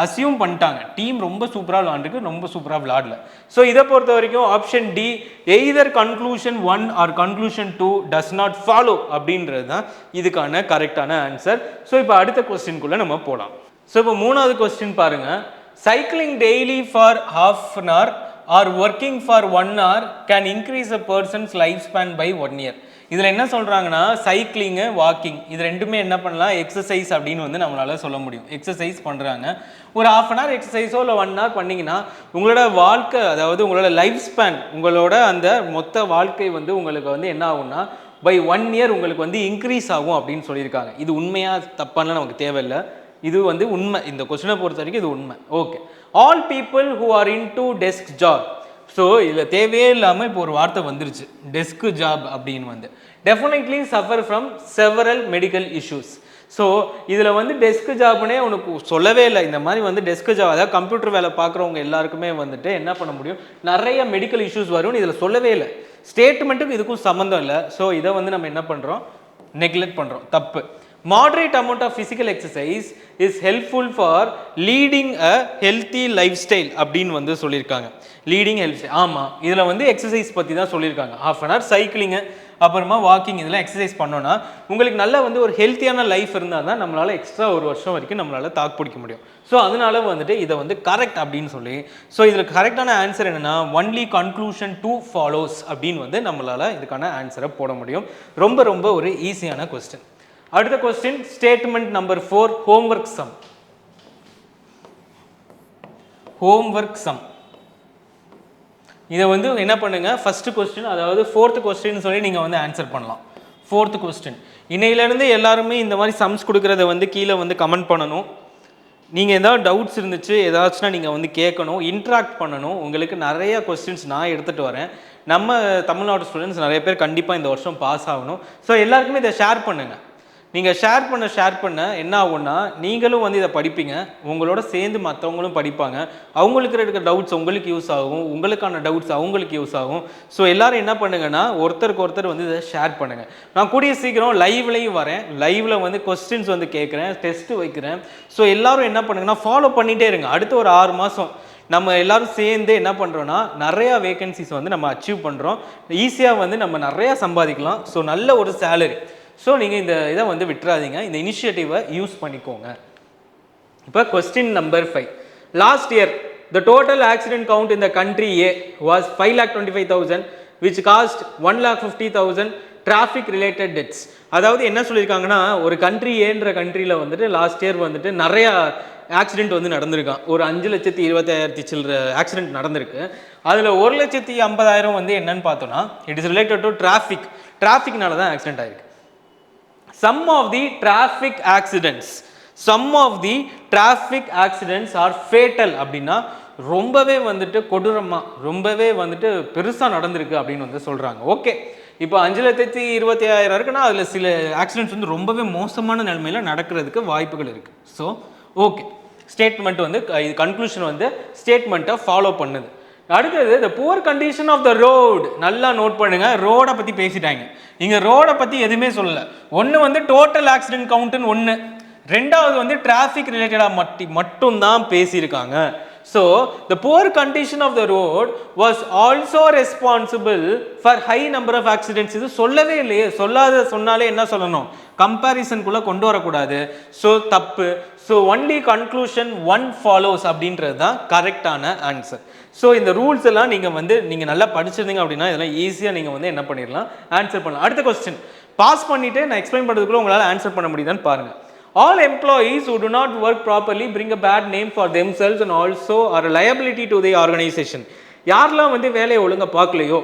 அசியூம் பண்ணிட்டாங்க டீம் ரொம்ப சூப்பராக விளாண்டுருக்கு, ரொம்ப சூப்பராக விளாடல. ஸோ இதை பொறுத்த வரைக்கும் option D either conclusion 1 or conclusion 2 does not follow அப்படின்றது தான் இதுக்கான கரெக்டான ஆன்சர். ஸோ இப்போ அடுத்த கொஸ்டின்குள்ளே நம்ம போகலாம். ஸோ இப்போ மூணாவது கொஸ்டின் பாருங்கள். Cycling daily for half an hour or working for 1 hour can increase a person's lifespan by 1 year. இதில் என்ன சொல்கிறாங்கன்னா சைக்கிளிங்கு வாக்கிங் இது ரெண்டுமே என்ன பண்ணலாம் எக்ஸசைஸ் அப்படின்னு வந்து நம்மளால சொல்ல முடியும். எக்ஸசைஸ் பண்ணுறாங்க, ஒரு ½ அன் ஹவர் எக்ஸசைஸோ இல்லை 1 hour பண்ணிங்கன்னா உங்களோட வாழ்க்கை, அதாவது உங்களோட லைஃப் ஸ்பேன், உங்களோட அந்த மொத்த வாழ்க்கை வந்து உங்களுக்கு வந்து என்ன ஆகும்னா பை 1 year உங்களுக்கு வந்து இன்க்ரீஸ் ஆகும் அப்படின்னு சொல்லியிருக்காங்க. இது உண்மையாக தப்பான நமக்கு தேவையில்லை, இது வந்து உண்மை. இந்த கொஸ்டினை பொறுத்த வரைக்கும் இது உண்மை. Okay, all people who are into desk job. So இதில் தேவையே இல்லாமல் இப்போ ஒரு வார்த்தை வந்துருச்சு டெஸ்க் ஜாப் அப்படின்னு வந்து definitely suffer from several medical issues. So இதில் வந்து டெஸ்க் ஜாப்னே உனக்கு சொல்லவே இல்லை. இந்த மாதிரி வந்து டெஸ்க் ஜாப், அதாவது கம்ப்யூட்டர் வேலை பார்க்குறவங்க எல்லாருக்குமே வந்துட்டு என்ன பண்ண முடியும், நிறைய மெடிக்கல் இஷ்யூஸ் வரும்னு இதில் சொல்லவே இல்லை. ஸ்டேட்மெண்ட்டுக்கும் இதுக்கும் சம்மந்தம் இல்லை. ஸோ இதை வந்து நம்ம என்ன பண்ணுறோம், நெக்லெக்ட் பண்ணுறோம், தப்பு. Moderate amount of physical exercise is helpful for leading a healthy lifestyle அப்படின்னு வந்து சொல்லியிருக்காங்க. லீடிங் ஹெல்த், ஆமாம் இதில் வந்து எக்ஸசைஸ் பற்றி தான் சொல்லியிருக்காங்க. ½ அன் ஹவர் சைக்கிளிங்கு அப்புறமா வாக்கிங் இதெல்லாம் எக்ஸசைஸ் பண்ணோன்னா உங்களுக்கு நல்லா வந்து ஒரு ஹெல்த்தியான லைஃப் இருந்தால் தான் நம்மளால் எக்ஸ்ட்ரா ஒரு வருஷம் வரைக்கும் நம்மளால் தாக்கு பிடிக்க முடியும். ஸோ அதனால வந்துட்டு இதை வந்து கரெக்ட் அப்படின்னு சொல்லி, ஸோ இதில் கரெக்டான ஆன்சர் என்னென்னா ஒன்லி கன்க்ளூஷன் 2 ஃபாலோஸ் அப்படின்னு வந்து நம்மளால் இதுக்கான ஆன்சரை போட முடியும். ரொம்ப ரொம்ப ஒரு ஈஸியான கொஸ்டின். அடுத்த question statement number 4 homework sum. Homework sum இதை வந்து என்ன பண்ணுங்க, ஃபர்ஸ்ட் கொஸ்டின் அதாவது 4th கொஸ்டின் சொல்லி நீங்கள் வந்து ஆன்சர் பண்ணலாம். 4th கொஸ்டின் இன்னையிலேருந்து எல்லாருமே இந்த மாதிரி சம்ஸ் கொடுக்குறத வந்து கீழே வந்து கமெண்ட் பண்ணணும். நீங்கள் ஏதாவது டவுட்ஸ் இருந்துச்சு ஏதாச்சும்னா நீங்கள் வந்து கேட்கணும், இன்ட்ராக்ட் பண்ணணும். உங்களுக்கு நிறைய கொஸ்டின்ஸ் நான் எடுத்துகிட்டு வரேன். நம்ம தமிழ்நாடு ஸ்டூடெண்ட்ஸ் நிறைய பேர் கண்டிப்பாக இந்த வருஷம் பாஸ் ஆகணும். ஸோ எல்லாருக்குமே இதை ஷேர் பண்ணுங்கள். நீங்கள் ஷேர் பண்ண என்ன ஆகும்னா நீங்களும் வந்து இதை படிப்பீங்க, உங்களோட சேர்ந்து மற்றவங்களும் படிப்பாங்க. அவங்களுக்கு இருக்க டவுட்ஸ் உங்களுக்கு யூஸ் ஆகும், உங்களுக்கான டவுட்ஸ் அவங்களுக்கு யூஸ் ஆகும். ஸோ எல்லோரும் என்ன பண்ணுங்கன்னா ஒருத்தருக்கு ஒருத்தர் வந்து இதை ஷேர் பண்ணுங்கள். நான் கூடிய சீக்கிரம் லைவ்லையும் வரேன், லைவில் வந்து கொஸ்டின்ஸ் வந்து கேட்குறேன், டெஸ்ட்டு வைக்கிறேன். ஸோ எல்லோரும் என்ன பண்ணுங்கன்னா ஃபாலோ பண்ணிகிட்டே இருங்க. அடுத்த ஒரு 6 மாதம் நம்ம எல்லோரும் சேர்ந்து என்ன பண்ணுறோன்னா நிறையா வேகன்சிஸ் வந்து நம்ம அச்சீவ் பண்ணுறோம். ஈஸியாக வந்து நம்ம நிறையா சம்பாதிக்கலாம். ஸோ நல்ல ஒரு சேலரி. ஸோ நீங்கள் இந்த இதை வந்து விட்டுறாதீங்க, இந்த இனிஷியேட்டிவை யூஸ் பண்ணிக்கோங்க. இப்போ question number 5. Last year the total accident count in the country A was 5,25,000 which caused 1,50,000 traffic related deaths. அதாவது என்ன சொல்லியிருக்காங்கன்னா ஒரு கண்ட்ரி ஏன்ற கண்ட்ரியில் வந்துட்டு லாஸ்ட் இயர் வந்துட்டு நிறையா ஆக்சிடென்ட் வந்து நடந்திருக்கான். ஒரு 5,20,000 சில்லற ஆக்சிடென்ட் நடந்திருக்கு. அதில் 1,50,000 வந்து என்னன்னு பார்த்தோன்னா இட் இஸ் ரிலேட்டட் டு டிராஃபிக்னால தான் ஆக்சிடென்ட் ஆயிருக்கு. Some of the traffic accidents are fatal அப்படின்னா ரொம்பவே வந்துட்டு கொடூரமாக ரொம்பவே வந்துட்டு பெருசாக நடந்திருக்கு அப்படின்னு வந்து சொல்கிறாங்க. ஓகே, இப்போ 5,20,000 இருக்குன்னா அதில் சில ஆக்சிடென்ட்ஸ் வந்து ரொம்பவே மோசமான நிலைமையில் நடக்கிறதுக்கு வாய்ப்புகள் இருக்குது. ஸோ ஓகே, ஸ்டேட்மெண்ட் வந்து இது கன்க்ளூஷன் வந்து ஸ்டேட்மெண்ட்டை ஃபாலோ பண்ணுது. அடுத்தது the poor condition of the road. நல்லா நோட் பண்ணுங்க, ரோடை பற்றி பேசிட்டாங்க. இங்கே ரோடை பற்றி எதுவுமே சொல்லலை. ஒன்று வந்து டோட்டல் ஆக்சிடென்ட் கவுண்ட்டுன்னு ஒன்று, ரெண்டாவது வந்து டிராஃபிக் ரிலேட்டடாக மட்டும்தான் பேசியிருக்காங்க. So the poor condition of the road was also responsible for high number of accidents. இது சொல்லவே இல்லையே, சொன்னாலே என்ன சொல்லணும், கம்பேரிசனுக்குள்ளே கொண்டு வரக்கூடாது. ஸோ தப்பு. ஸோ ஒன்லி கன்க்ளூஷன் 1 ஃபாலோஸ் அப்படின்றது தான் கரெக்டான ஆன்சர். ஸோ இந்த ரூல்ஸ் எல்லாம் நீங்கள் நல்லா படிச்சிருந்தீங்க அப்படின்னா இதெல்லாம் ஈஸியாக நீங்கள் வந்து என்ன பண்ணிடலாம், ஆன்சர் பண்ணலாம். அடுத்த கொஸ்டின் பாஸ் பண்ணிவிட்டு நான் எக்ஸ்பிளைன் பண்ணுறதுக்குள்ள உங்களால் ஆன்சர் பண்ண முடியுதான்னு பாருங்கள். All employees who do not work properly bring a bad name for themselves and also are a liability to the organization. யாரெல்லாம் வந்து வேலையை ஒழுங்காக பார்க்கலையோ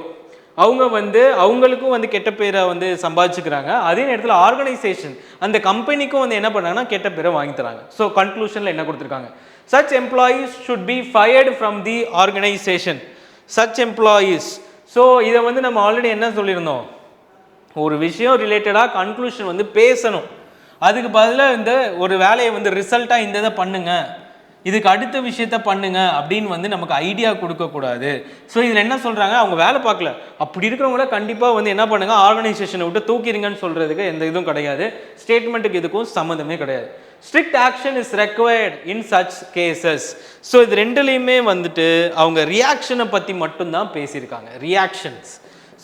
அவங்க வந்து அவங்களுக்கும் வந்து கெட்ட பேரை வந்து சம்பாதிச்சுக்கிறாங்க, அதே நேரத்தில் ஆர்கனைசேஷன் அந்த கம்பெனிக்கும் வந்து என்ன பண்ணாங்கன்னா கெட்ட பேரை வாங்கி தராங்க. ஸோ கன்க்ளூஷனில் என்ன கொடுத்துருக்காங்க, such employees should be fired from the organization. such employees. So இதை வந்து நம்ம ஆல்ரெடி என்ன சொல்லியிருந்தோம், ஒரு விஷயம் ரிலேட்டடாக கன்க்ளூஷன் வந்து பேசணும், அதுக்கு பதிலாக இந்த ஒரு வேலையை வந்து ரிசல்ட்டாக இந்த இதை பண்ணுங்க, இதுக்கு அடுத்த விஷயத்த பண்ணுங்க அப்படின்னு வந்து நமக்கு ஐடியா கொடுக்கக்கூடாது. ஸோ இதில் என்ன சொல்கிறாங்க, அவங்க வேலை பார்க்கல, அப்படி இருக்கிறவங்கள கண்டிப்பாக வந்து என்ன பண்ணுங்க, ஆர்கனைசேஷனை விட்டு தூக்கிடுங்கன்னு சொல்கிறதுக்கு எந்த இதுவும் கிடையாது, ஸ்டேட்மெண்ட்டுக்கு இதுக்கும் சம்மந்தமே கிடையாது. Strict action is required in such cases. So இது ரெண்டுலேயுமே வந்துட்டு அவங்க ரியாக்ஷனை பற்றி மட்டும்தான் பேசியிருக்காங்க, reactions.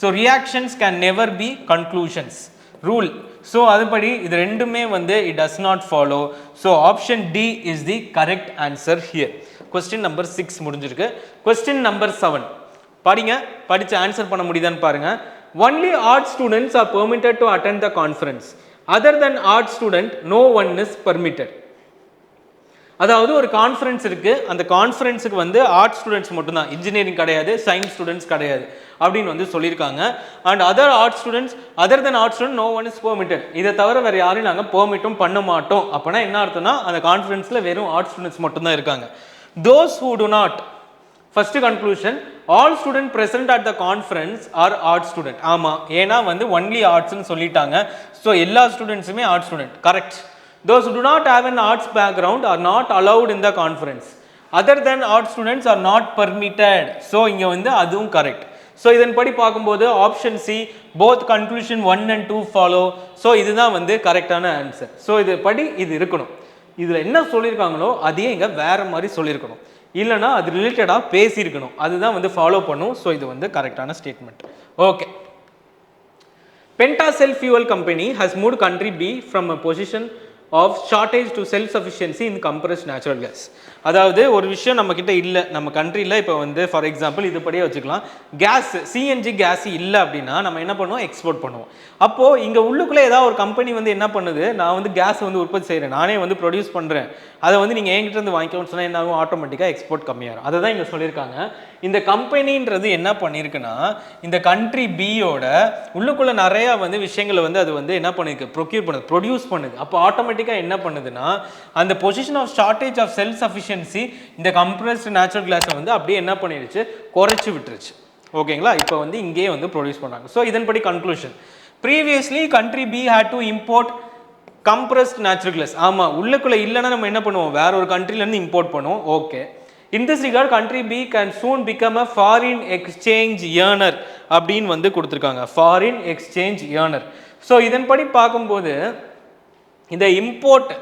So reactions can never be conclusions rule. So அதுபடி இது ரெண்டுமே வந்து it does not follow. So option D is the correct answer here. Question number 6 முடிஞ்சிருக்கு. கொஸ்டின் நம்பர் 7 படிங்க, படித்து ஆன்சர் பண்ண முடியுதான்னு பாருங்க. Only art students are permitted to attend the conference, other than art student no one is permitted. அதாவது ஒரு conference இருக்கு, அந்த கான்ஃபரன்ஸுக்கு வந்து ஆர்ட் ஸ்டூடெண்ட்ஸ் மட்டும்தான், இன்ஜினியரிங் கிடையாது, சயின்ஸ் ஸ்டூடெண்ட்ஸ் கிடையாது அப்படின்னு வந்து சொல்லியிருக்காங்க. And other art students, other than art student no one is permitted. இதை தவிர வேறு யாரையும் நாங்கள் பெர்மிட்டும் பண்ண மாட்டோம். அப்படின்னா என்ன அர்த்தம்னா அந்த கான்ஃபரன்ஸில் வெறும் ஆர்ட் ஸ்டூடெண்ட்ஸ் மட்டும்தான் இருக்காங்க. Those who do not, first conclusion, all student present at the conference are art student. ஆமாம், ஏன்னா வந்து ஒன்லி ஆர்ட்ஸ்ன்னு சொல்லிட்டாங்க. ஸோ எல்லா ஸ்டூடெண்ட்ஸுமே art student, correct. Those who do not have an arts background are not allowed in the conference. Other than art students are not permitted. So இங்க வந்து அதுவும் கரெக்ட். ஸோ இதன்படி பார்க்கும்போது option C, both conclusion 1 and 2 follow. So இதுதான் வந்து கரெக்டான answer. So இது படி இது இருக்கணும். இதில் என்ன சொல்லியிருக்காங்களோ அதையே இங்கே வேற மாதிரி சொல்லியிருக்கணும், இல்லைனா அது ரிலேட்டடாக பேசியிருக்கணும், அதுதான் வந்து ஃபாலோ பண்ணும். ஸோ இது வந்து கரெக்டான statement. Okay. Pentacell Fuel Company has moved country B from a position of shortage to self-sufficiency in compressed natural gas. அதாவது ஒரு விஷயம் நம்ம கிட்ட இல்லை, நம்ம கண்ட்ரியில் இப்போ வந்து ஃபார் எக்ஸாம்பிள் இதுபடியே வச்சுக்கலாம், கேஸ் சிஎன்ஜி கேஸ் இல்லை அப்படின்னா நம்ம என்ன பண்ணுவோம், எக்ஸ்போர்ட் பண்ணுவோம். அப்போது இங்கே உள்ளுக்குள்ளே ஏதாவது ஒரு கம்பெனி வந்து என்ன பண்ணுது, நான் வந்து கேஸ் வந்து உற்பத்தி செய்கிறேன், நானே வந்து ப்ரொடியூஸ் பண்ணுறேன், அதை வந்து நீங்கள் என்கிட்ட இருந்து வாங்கிக்கணும்னு சொன்னால் என்ன ஆகும், ஆட்டோமேட்டிக்காக எக்ஸ்போர்ட் கம்மியாகும். அதை தான் இங்கே சொல்லியிருக்காங்க. இந்த கம்பெனின்றது என்ன பண்ணியிருக்குன்னா, இந்த கண்ட்ரி பியோட உள்ளுக்குள்ளே நிறையா வந்து விஷயங்களை வந்து அது வந்து என்ன பண்ணிருக்கு, ப்ரொக்யூர் பண்ணுது, ப்ரொடியூஸ் பண்ணுது. அப்போ ஆட்டோமேட்டிக்காக என்ன பண்ணுதுன்னா அந்த position of shortage of self sufficiency இந்த கம்ப்ரஸ்டு நேச்சுரல் கிளாஸை வந்து அப்படியே என்ன பண்ணிடுச்சு, குறைச்சி விட்டுருச்சு. ஓகேங்களா, இப்போ வந்து இங்கேயே வந்து ப்ரொடியூஸ் பண்ணுறாங்க. ஸோ இதன்படி conclusion, previously country B had to import compressed natural glass. ஆமாம், உள்ளுக்குள்ளே இல்லைன்னா நம்ம என்ன பண்ணுவோம், வேற ஒரு கண்ட்ரிலேருந்து இம்போர்ட் பண்ணுவோம். Okay. In this regard, country B can soon become a foreign exchange earner அப்படின்னு வந்து கொடுத்துருக்காங்க, foreign exchange earner. ஸோ இதன்படி பார்க்கும்போது இந்த இம்போர்ட்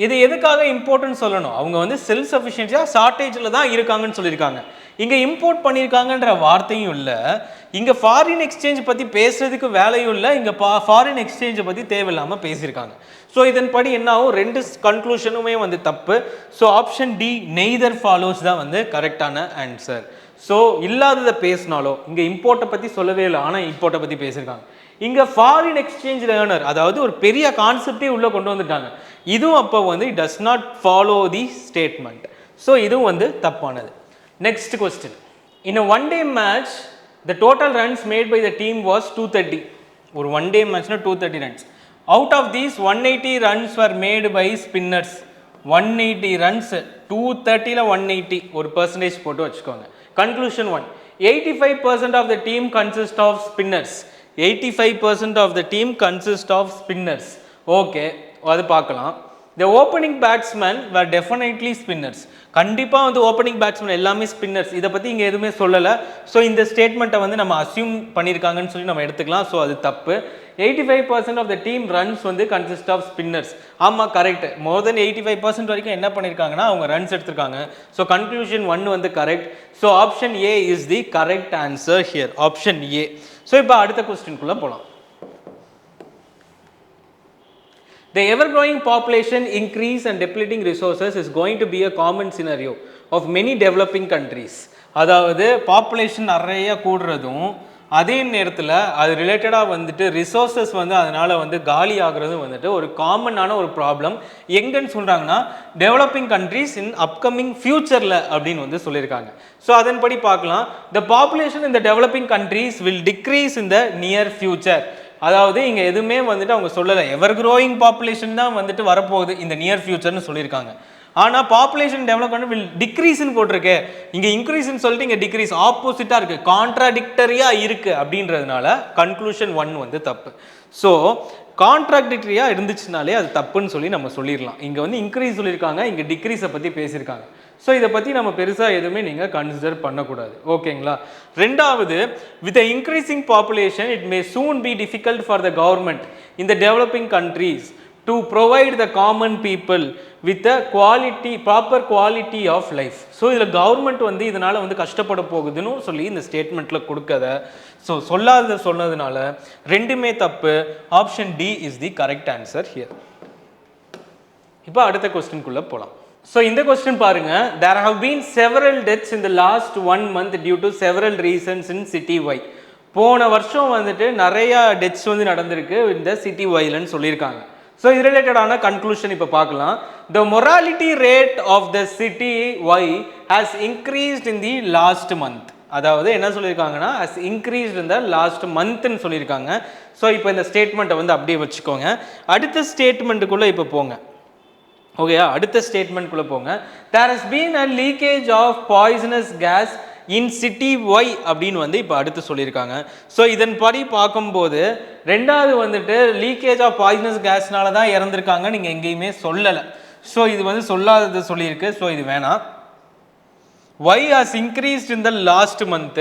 இது எதுக்காக இம்போர்ட்னு சொல்லணும், அவங்க வந்து செல்ஃப் சஃபிஷியன்சியாக ஷார்ட்டேஜில் தான் இருக்காங்கன்னு சொல்லியிருக்காங்க. இங்கே இம்போர்ட் பண்ணியிருக்காங்கன்ற வார்த்தையும் இல்லை, இங்கே ஃபாரின் எக்ஸ்சேஞ்ச் பற்றி பேசுறதுக்கு வேலையும் இல்லை, இங்கே ஃபாரின் எக்ஸ்சேஞ்சை பற்றி தேவையில்லாமல் பேசியிருக்காங்க. ஸோ இதன்படி என்ன ஆகும், ரெண்டு கன்க்ளூஷனுமே வந்து தப்பு. So option D neither follows தான் வந்து கரெக்டான ஆன்சர். ஸோ இல்லாததை பேசினாலோ, இங்கே இம்போர்ட்டை பற்றி சொல்லவே இல்லை, ஆனால் இம்போர்ட்டை பற்றி பேசியிருக்காங்க. இங்கே ஃபாரின் எக்ஸ்சேஞ்ச் லேர்னர், அதாவது ஒரு பெரிய கான்செப்டே உள்ளே கொண்டு வந்துட்டாங்க. இதுவும் அப்போ வந்து it does not follow the statement. So இதுவும் வந்து தப்பானது. Next question, in a one day match the total runs made by the team was 230. ஒரு ஒன் டே மேட்ச்னா 230 runs. Out of these 180 runs were made by spinners. 180 runs, 230ல் 180 ஒரு percentage போட்டு வச்சுக்கோங்க. Conclusion 1, 85% of the team consist of spinners. 85% of the team consist of spinners. Okay, அது பார்க்கலாம். The opening batsman were definitely spinners. கண்டிப்பாக வந்து opening batsman எல்லாமே spinners, இதை பற்றி இங்கே எதுவுமே சொல்லலை. ஸோ இந்த ஸ்டேட்மெண்ட்டை வந்து நம்ம அசியூம் பண்ணியிருக்காங்கன்னு சொல்லி நம்ம எடுத்துக்கலாம். ஸோ அது தப்பு. 85% ஆஃப் த டீம் ரன்ஸ் வந்து கன்சிஸ்ட் ஆஃப் ஸ்பின்னர்ஸ். ஆமாம், கரெக்ட். மோர் தென் 85% வரைக்கும் என்ன பண்ணியிருக்காங்கன்னா அவங்க ரன்ஸ் எடுத்திருக்காங்க. ஸோ கன்க்ளூஷன் 1 வந்து correct. So option A is the correct answer here, option A. So இப்போ அடுத்த கொஸ்டின்குள்ளே போகலாம். The ever-growing population increase and depleting resources is going to be a common scenario of many developing countries. அதாவது population நிறைய கூடுறதும் அதே நேரத்தில் அது ரிலேட்டடாக வந்துட்டு ரிசோர்ஸஸ் வந்து அதனால் வந்து காலி ஆகுறது வந்துட்டு ஒரு காமனான ஒரு ப்ராப்ளம். எங்கன்னு சொல்கிறாங்கன்னா டெவலப்பிங் கண்ட்ரீஸ் இன் அப்கமிங் ஃபியூச்சரில் அப்படின்னு வந்து சொல்லியிருக்காங்க. ஸோ அதன்படி பார்க்கலாம், the population in the developing countries will decrease in the near future. அதாவது இங்கே எதுவுமே வந்துட்டு அவங்க சொல்லலை, எவர் க்ரோயிங் பாப்புலேஷன் தான் வந்துட்டு வரப்போகுது இந்த நியர் ஃபியூச்சர்னு சொல்லியிருக்காங்க. ஆனால் பாப்புலேஷன் டெவலப்மெண்ட் வில் டிக்ரீஸ்ன்னு போட்டிருக்கு, இங்கே இன்க்ரீஸ்ன்னு சொல்லிட்டு இங்கே டிக்ரீஸ், ஆப்போசிட்டாக இருக்குது, கான்ட்ராடிக்டரியாக இருக்குது. அப்படின்றதுனால கன்க்ளூஷன் 1 வந்து தப்பு. ஸோ கான்ட்ராடிக்டரியாக இருந்துச்சுனாலே அது தப்புன்னு சொல்லி நம்ம சொல்லிடலாம். இங்கே வந்து இன்க்ரீஸ் சொல்லியிருக்காங்க, இங்கே டிக்ரீஸை பற்றி பேசியிருக்காங்க. ஸோ இதை பற்றி நம்ம பெருசாக எதுவுமே நீங்கள் கன்சிடர் பண்ணக்கூடாது. ஓகேங்களா? ரெண்டாவது, with the increasing population it may soon be difficult for the government in the developing countries to provide the common people with a proper quality of life. So இதில் கவர்மெண்ட் வந்து இதனால் வந்து கஷ்டப்பட போகுதுன்னு சொல்லி இந்த ஸ்டேட்மெண்ட்டில் கொடுக்கத. ஸோ சொன்னதுனால ரெண்டுமே தப்பு. Option D is the correct answer here. இப்போ அடுத்த கொஸ்டின்குள்ளே போகலாம். ஸோ இந்த கொஸ்டின் பாருங்க, there have been several deaths in the last 1 month due to several reasons in city wide. போன வருஷம் வந்துட்டு நிறையா டெத்ஸ் வந்து நடந்திருக்கு இந்த சிட்டி வைலன்னு சொல்லியிருக்காங்க. ஸோ இது ரிலேட்டடான கன்க்ளூஷன் இப்போ பார்க்கலாம். The morality rate of the city Y has increased in the last month. அதாவது என்ன சொல்லியிருக்காங்கன்னா has increased in the last மந்த்னு சொல்லியிருக்காங்க. ஸோ இப்போ இந்த ஸ்டேட்மெண்ட்டை வந்து அப்படியே வச்சுக்கோங்க. அடுத்த ஸ்டேட்மெண்ட்டுக்குள்ளே இப்போ போங்க. ஓகேயா? அடுத்த ஸ்டேட்மெண்ட்குள்ளே போங்க. There has been a leakage of poisonous gas in city Y அப்படின்னு வந்து இப்போ அடுத்து சொல்லியிருக்காங்க. ஸோ இதன்படி பார்க்கும்போது ரெண்டாவது வந்துட்டு லீக்கேஜ் ஆஃப் பாய்சனஸ் கேஸ்னால தான் இறந்துருக்காங்க நீங்கள் எங்கேயுமே சொல்லலை. ஸோ இது வந்து சொல்லாதது சொல்லியிருக்கு. ஸோ இது வேணாம். Y has increased in the last month.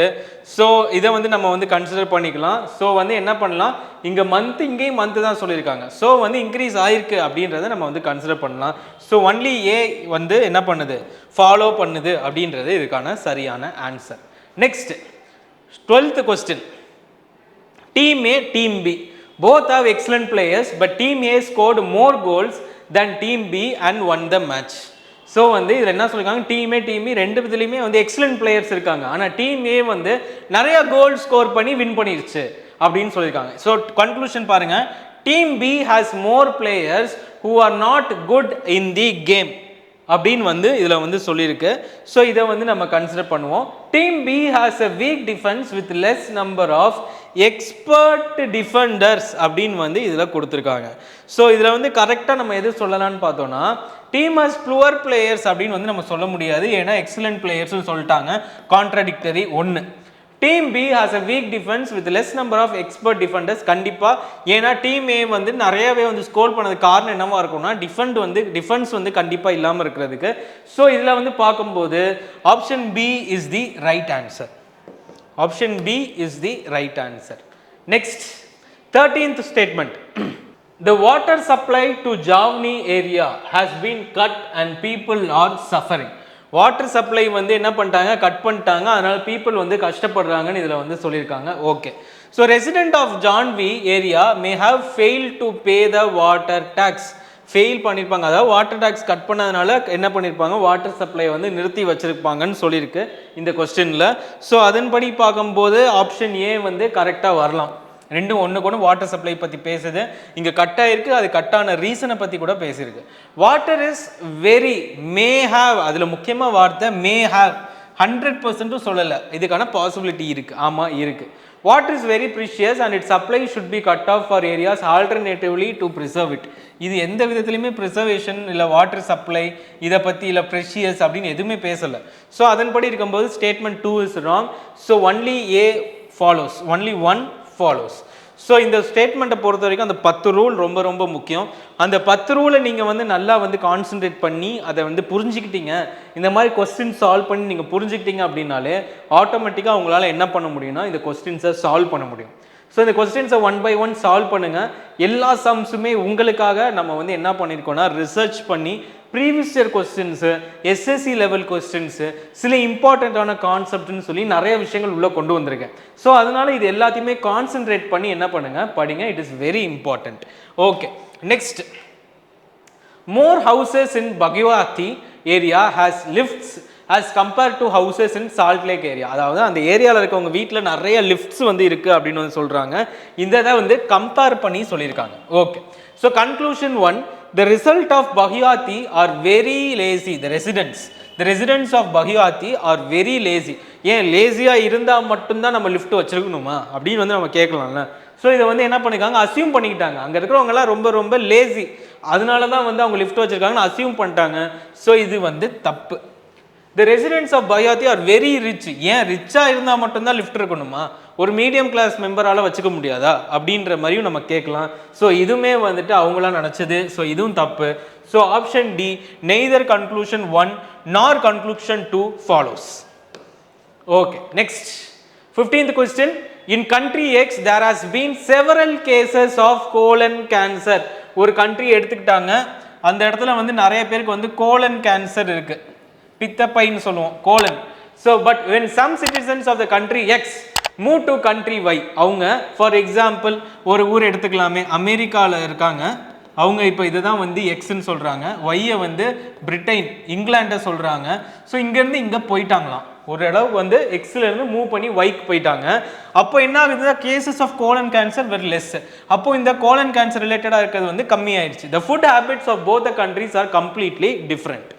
So இதை வந்து நம்ம வந்து கன்சிடர் பண்ணிக்கலாம். ஸோ வந்து என்ன பண்ணலாம், இங்கே மந்த் இங்கேயும் மந்த் தான் சொல்லியிருக்காங்க. ஸோ வந்து இன்க்ரீஸ் ஆயிருக்கு அப்படின்றத நம்ம வந்து கன்சிடர் பண்ணலாம். ஸோ ஒன்லி ஏ வந்து என்ன பண்ணுது, ஃபாலோ பண்ணுது அப்படின்றது இதுக்கான சரியான ஆன்சர். Next 12th question. Team A team B both have excellent players but team A scored more goals than team B and won the match. So வந்து இதில் என்ன சொல்லியிருக்காங்க, டீம் ஏ ரெண்டு விதத்துலையுமே வந்து எக்ஸலண்ட் பிளேயர்ஸ் இருக்காங்க, ஆனால் டீம் ஏ வந்து நிறைய கோல் ஸ்கோர் பண்ணி வின் பண்ணிருச்சு அப்படின்னு சொல்லியிருக்காங்க. ஸோ கன்க்ளூஷன் பாருங்க, team B has more players who are not good in the game அப்படின்னு வந்து இதில் வந்து சொல்லியிருக்கு. ஸோ இதை வந்து நம்ம கன்சிடர் பண்ணுவோம். Team B has a weak defence with less number of expert defenders அப்படின்னு வந்து இதில் கொடுத்துருக்காங்க. ஸோ இதில் வந்து கரெக்டாக நம்ம எது சொல்லலாம்னு பார்த்தோன்னா, டீம் ஹாஸ் புவர் பிளேயர்ஸ் அப்படின்னு வந்து நம்ம சொல்ல முடியாது, ஏன்னா எக்ஸலண்ட் பிளேயர்ஸ்னு சொல்லிட்டாங்க. கான்ட்ராடிக்டரி ஒன்று. Team B has a weak defence with less number of expert defenders. கண்டிப்பாக, ஏன்னா டீம் ஏ வந்து நிறையவே வந்து ஸ்கோர் பண்ணது காரணம் என்னவா இருக்கும்னா டிஃபென்ஸ் வந்து கண்டிப்பாக இல்லாமல் இருக்கிறதுக்கு. ஸோ இதில் வந்து பார்க்கும்போது option B is the right answer. Option B is the right answer. Next 13th statement. The water supply to Javni area has been cut and people are suffering. Water supply வந்து என்ன பண்ணிட்டாங்க, cut பண்ணிட்டாங்க, அதனால people வந்து கஷ்டப்படுறாங்கன்னு இதில் வந்து சொல்லியிருக்காங்க. Okay. So resident of Janvi area may have fail to pay the water tax. Fail பண்ணியிருப்பாங்க, அதாவது வாட்டர் டேக்ஸ் கட் பண்ணதுனால என்ன பண்ணியிருப்பாங்க, வாட்டர் சப்ளை வந்து நிறுத்தி வச்சிருப்பாங்கன்னு சொல்லியிருக்கு இந்த கொஸ்டினில். ஸோ அதன்படி பார்க்கும்போது ஆப்ஷன் ஏ வந்து கரெக்டாக வரலாம். ரெண்டும் ஒன்று கூட வாட்டர் சப்ளை பற்றி பேசுது, இங்கே கட்டாயிருக்கு, அது கட்டான ரீசனை பற்றி கூட பேசியிருக்கு. Water is very may have, அதில் முக்கியமாக வார்த்தை மே ஹாவ், 100% சொல்லலை, இதுக்கான பாசிபிலிட்டி இருக்குது. ஆமாம் இருக்குது. Water is very precious and it supply should be cut off for areas alternatively to preserve it. இது எந்த விதத்துலையுமே ப்ரிசர்வேஷன் இல்லை வாட்டர் சப்ளை இதை பற்றி இல்லை ப்ரெஷியஸ் அப்படின்னு எதுவுமே பேசலை. ஸோ அதன்படி இருக்கும்போது statement 2 is wrong. So only A follows, only 1 follows. So இந்த ஸ்டேட்மெண்ட்டை பொறுத்த வரைக்கும் அந்த 10 ரூல் ரொம்ப ரொம்ப முக்கியம். அந்த 10 ரூலை நீங்கள் வந்து நல்லா வந்து கான்சன்ட்ரேட் பண்ணி அதை வந்து புரிஞ்சுக்கிட்டீங்க, இந்த மாதிரி கொஸ்டின் சால்வ் பண்ணி நீங்கள் புரிஞ்சுக்கிட்டீங்க அப்படின்னாலே ஆட்டோமேட்டிக்காக உங்களால் என்ன பண்ண முடியும்னா இந்த கொஸ்டின்ஸை சால்வ் பண்ண முடியும். ஸோ இந்த கொஸ்டின்ஸை 1 by 1 சால்வ் பண்ணுங்கள். எல்லா சம்ஸுமே உங்களுக்காக நம்ம வந்து என்ன பண்ணியிருக்கோம்னா ரிசர்ச் பண்ணி previous year questions, SSC level questions, சில இம்பார்ட்டண்ட்டான கான்செப்ட்னு சொல்லி நிறைய விஷயங்கள் உள்ளே கொண்டு வந்திருக்கேன். ஸோ அதனால் இது எல்லாத்தையுமே கான்சென்ட்ரேட் பண்ணி என்ன பண்ணுங்கள், படிங்க. It is very important. Okay. Next, more houses in Bhagirathi area has lifts as compared to houses in Salt Lake area. அதாவது அந்த ஏரியாவில் இருக்கவங்க வீட்டில் நிறைய லிஃப்ட்ஸ் வந்து இருக்கு அப்படின்னு வந்து சொல்றாங்க. இந்த இதை வந்து கம்பேர் பண்ணி சொல்லியிருக்காங்க. Okay, so conclusion 1, the result of Bhagyati are very lazy. The residents of Bhagyati are very lazy. ஏன் லேசியாக இருந்தால் மட்டும்தான் நம்ம லிஃப்ட் வச்சிருக்கணுமா அப்படின்னு வந்து நம்ம கேட்கலாம்ல. ஸோ இதை வந்து என்ன பண்ணிருக்காங்க, அசியூம் பண்ணிக்கிட்டாங்க. அங்கே இருக்கிறவங்கலாம் ரொம்ப ரொம்ப லேசி, அதனால தான் வந்து அவங்க லிஃப்ட் வச்சிருக்காங்கன்னு அசியூம் பண்ணிட்டாங்க. ஸோ இது வந்து தப்பு. The residents of Bhagyati are very rich. ஏன் ரிச்சாக இருந்தால் மட்டும்தான் லிஃப்ட் இருக்கணுமா, ஒரு மீடியம் கிளாஸ் மெம்பரால் வச்சுக்க முடியாதா அப்படின்ற மாதிரியும் நம்ம கேட்கலாம். ஸோ இதுவுமே வந்துட்டு அவங்களாம் நினச்சது. ஸோ இதுவும் தப்பு. So option D, neither conclusion 1 nor conclusion 2 follows. Okay, next 15th question. In country X there has been several cases of colon cancer. ஒரு country எடுத்துக்கிட்டாங்க, அந்த இடத்துல வந்து நிறைய பேருக்கு வந்து colon cancer இருக்கு, பித்தப்பைன்னு சொல்லுவோம் colon. So but when some citizens of the country X move to country Y, அவங்க for example ஒரு ஊர் எடுத்துக்கலாமே, அமெரிக்காவில் இருக்காங்க, அவங்க இப்போ இதை தான் வந்து எக்ஸ்ன்னு சொல்கிறாங்க, ஒய்யை வந்து பிரிட்டன் இங்கிலாண்டை சொல்கிறாங்க. ஸோ இங்கேருந்து இங்கே போயிட்டாங்களாம், ஒரு அளவுக்கு வந்து எக்ஸ்லேருந்து மூவ் பண்ணி ஒய்க்கு போயிட்டாங்க. அப்போ என்ன ஆகுதுன்னா cases of colon cancer very less. அப்போ இந்த கோலன் கேன்சர் ரிலேட்டடாக இருக்கிறது வந்து கம்மியாயிடுச்சு. The food habits of both the countries are completely different.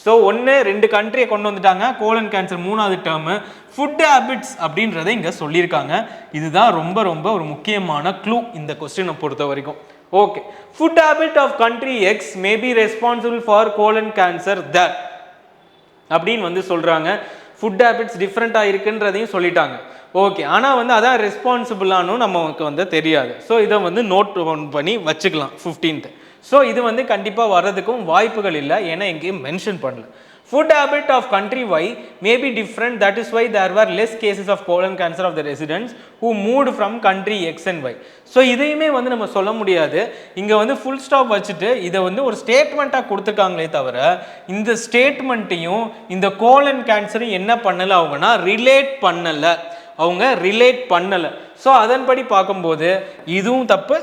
So 2 கண்ட்ரியை கொண்டு வந்துட்டாங்க, கோலன் கேன்சர் 3வது டேர்மு, ஃபுட் ஹேபிட்ஸ் அப்படின்றத இங்கே சொல்லியிருக்காங்க. இதுதான் ரொம்ப ரொம்ப ஒரு முக்கியமான க்ளூ இந்த கொஸ்டினை பொறுத்த வரைக்கும். Okay, food habit of country X may be responsible for colon cancer there அப்படின்னு வந்து சொல்கிறாங்க. ஃபுட் ஹேபிட்ஸ் டிஃப்ரெண்ட்டாக இருக்குன்றதையும் சொல்லிட்டாங்க. ஓகே, ஆனால் வந்து அதான் ரெஸ்பான்சிபிளானு நமக்கு வந்து தெரியாது. ஸோ இதை வந்து நோட் பண்ணி வச்சுக்கலாம் 15th. ஸோ இது வந்து கண்டிப்பாக வர்றதுக்கும் வாய்ப்புகள் இல்லை, ஏன்னா எங்கேயும் மென்ஷன் பண்ணல. Food habit of country Y may be different, that is why there were less cases of colon cancer of the residents who moved from country X and Y. So இதையுமே வந்து நம்ம சொல்ல முடியாது. இங்கே வந்து ஃபுல் ஸ்டாப் வச்சுட்டு இதை வந்து ஒரு ஸ்டேட்மெண்ட்டாக கொடுத்துருக்காங்களே தவிர இந்த ஸ்டேட்மெண்ட்டையும் இந்த கோலன் கேன்சரையும் என்ன பண்ணலை அவங்கன்னா ரிலேட் பண்ணலை. ஸோ அதன்படி பார்க்கும்போது இதுவும் தப்பு.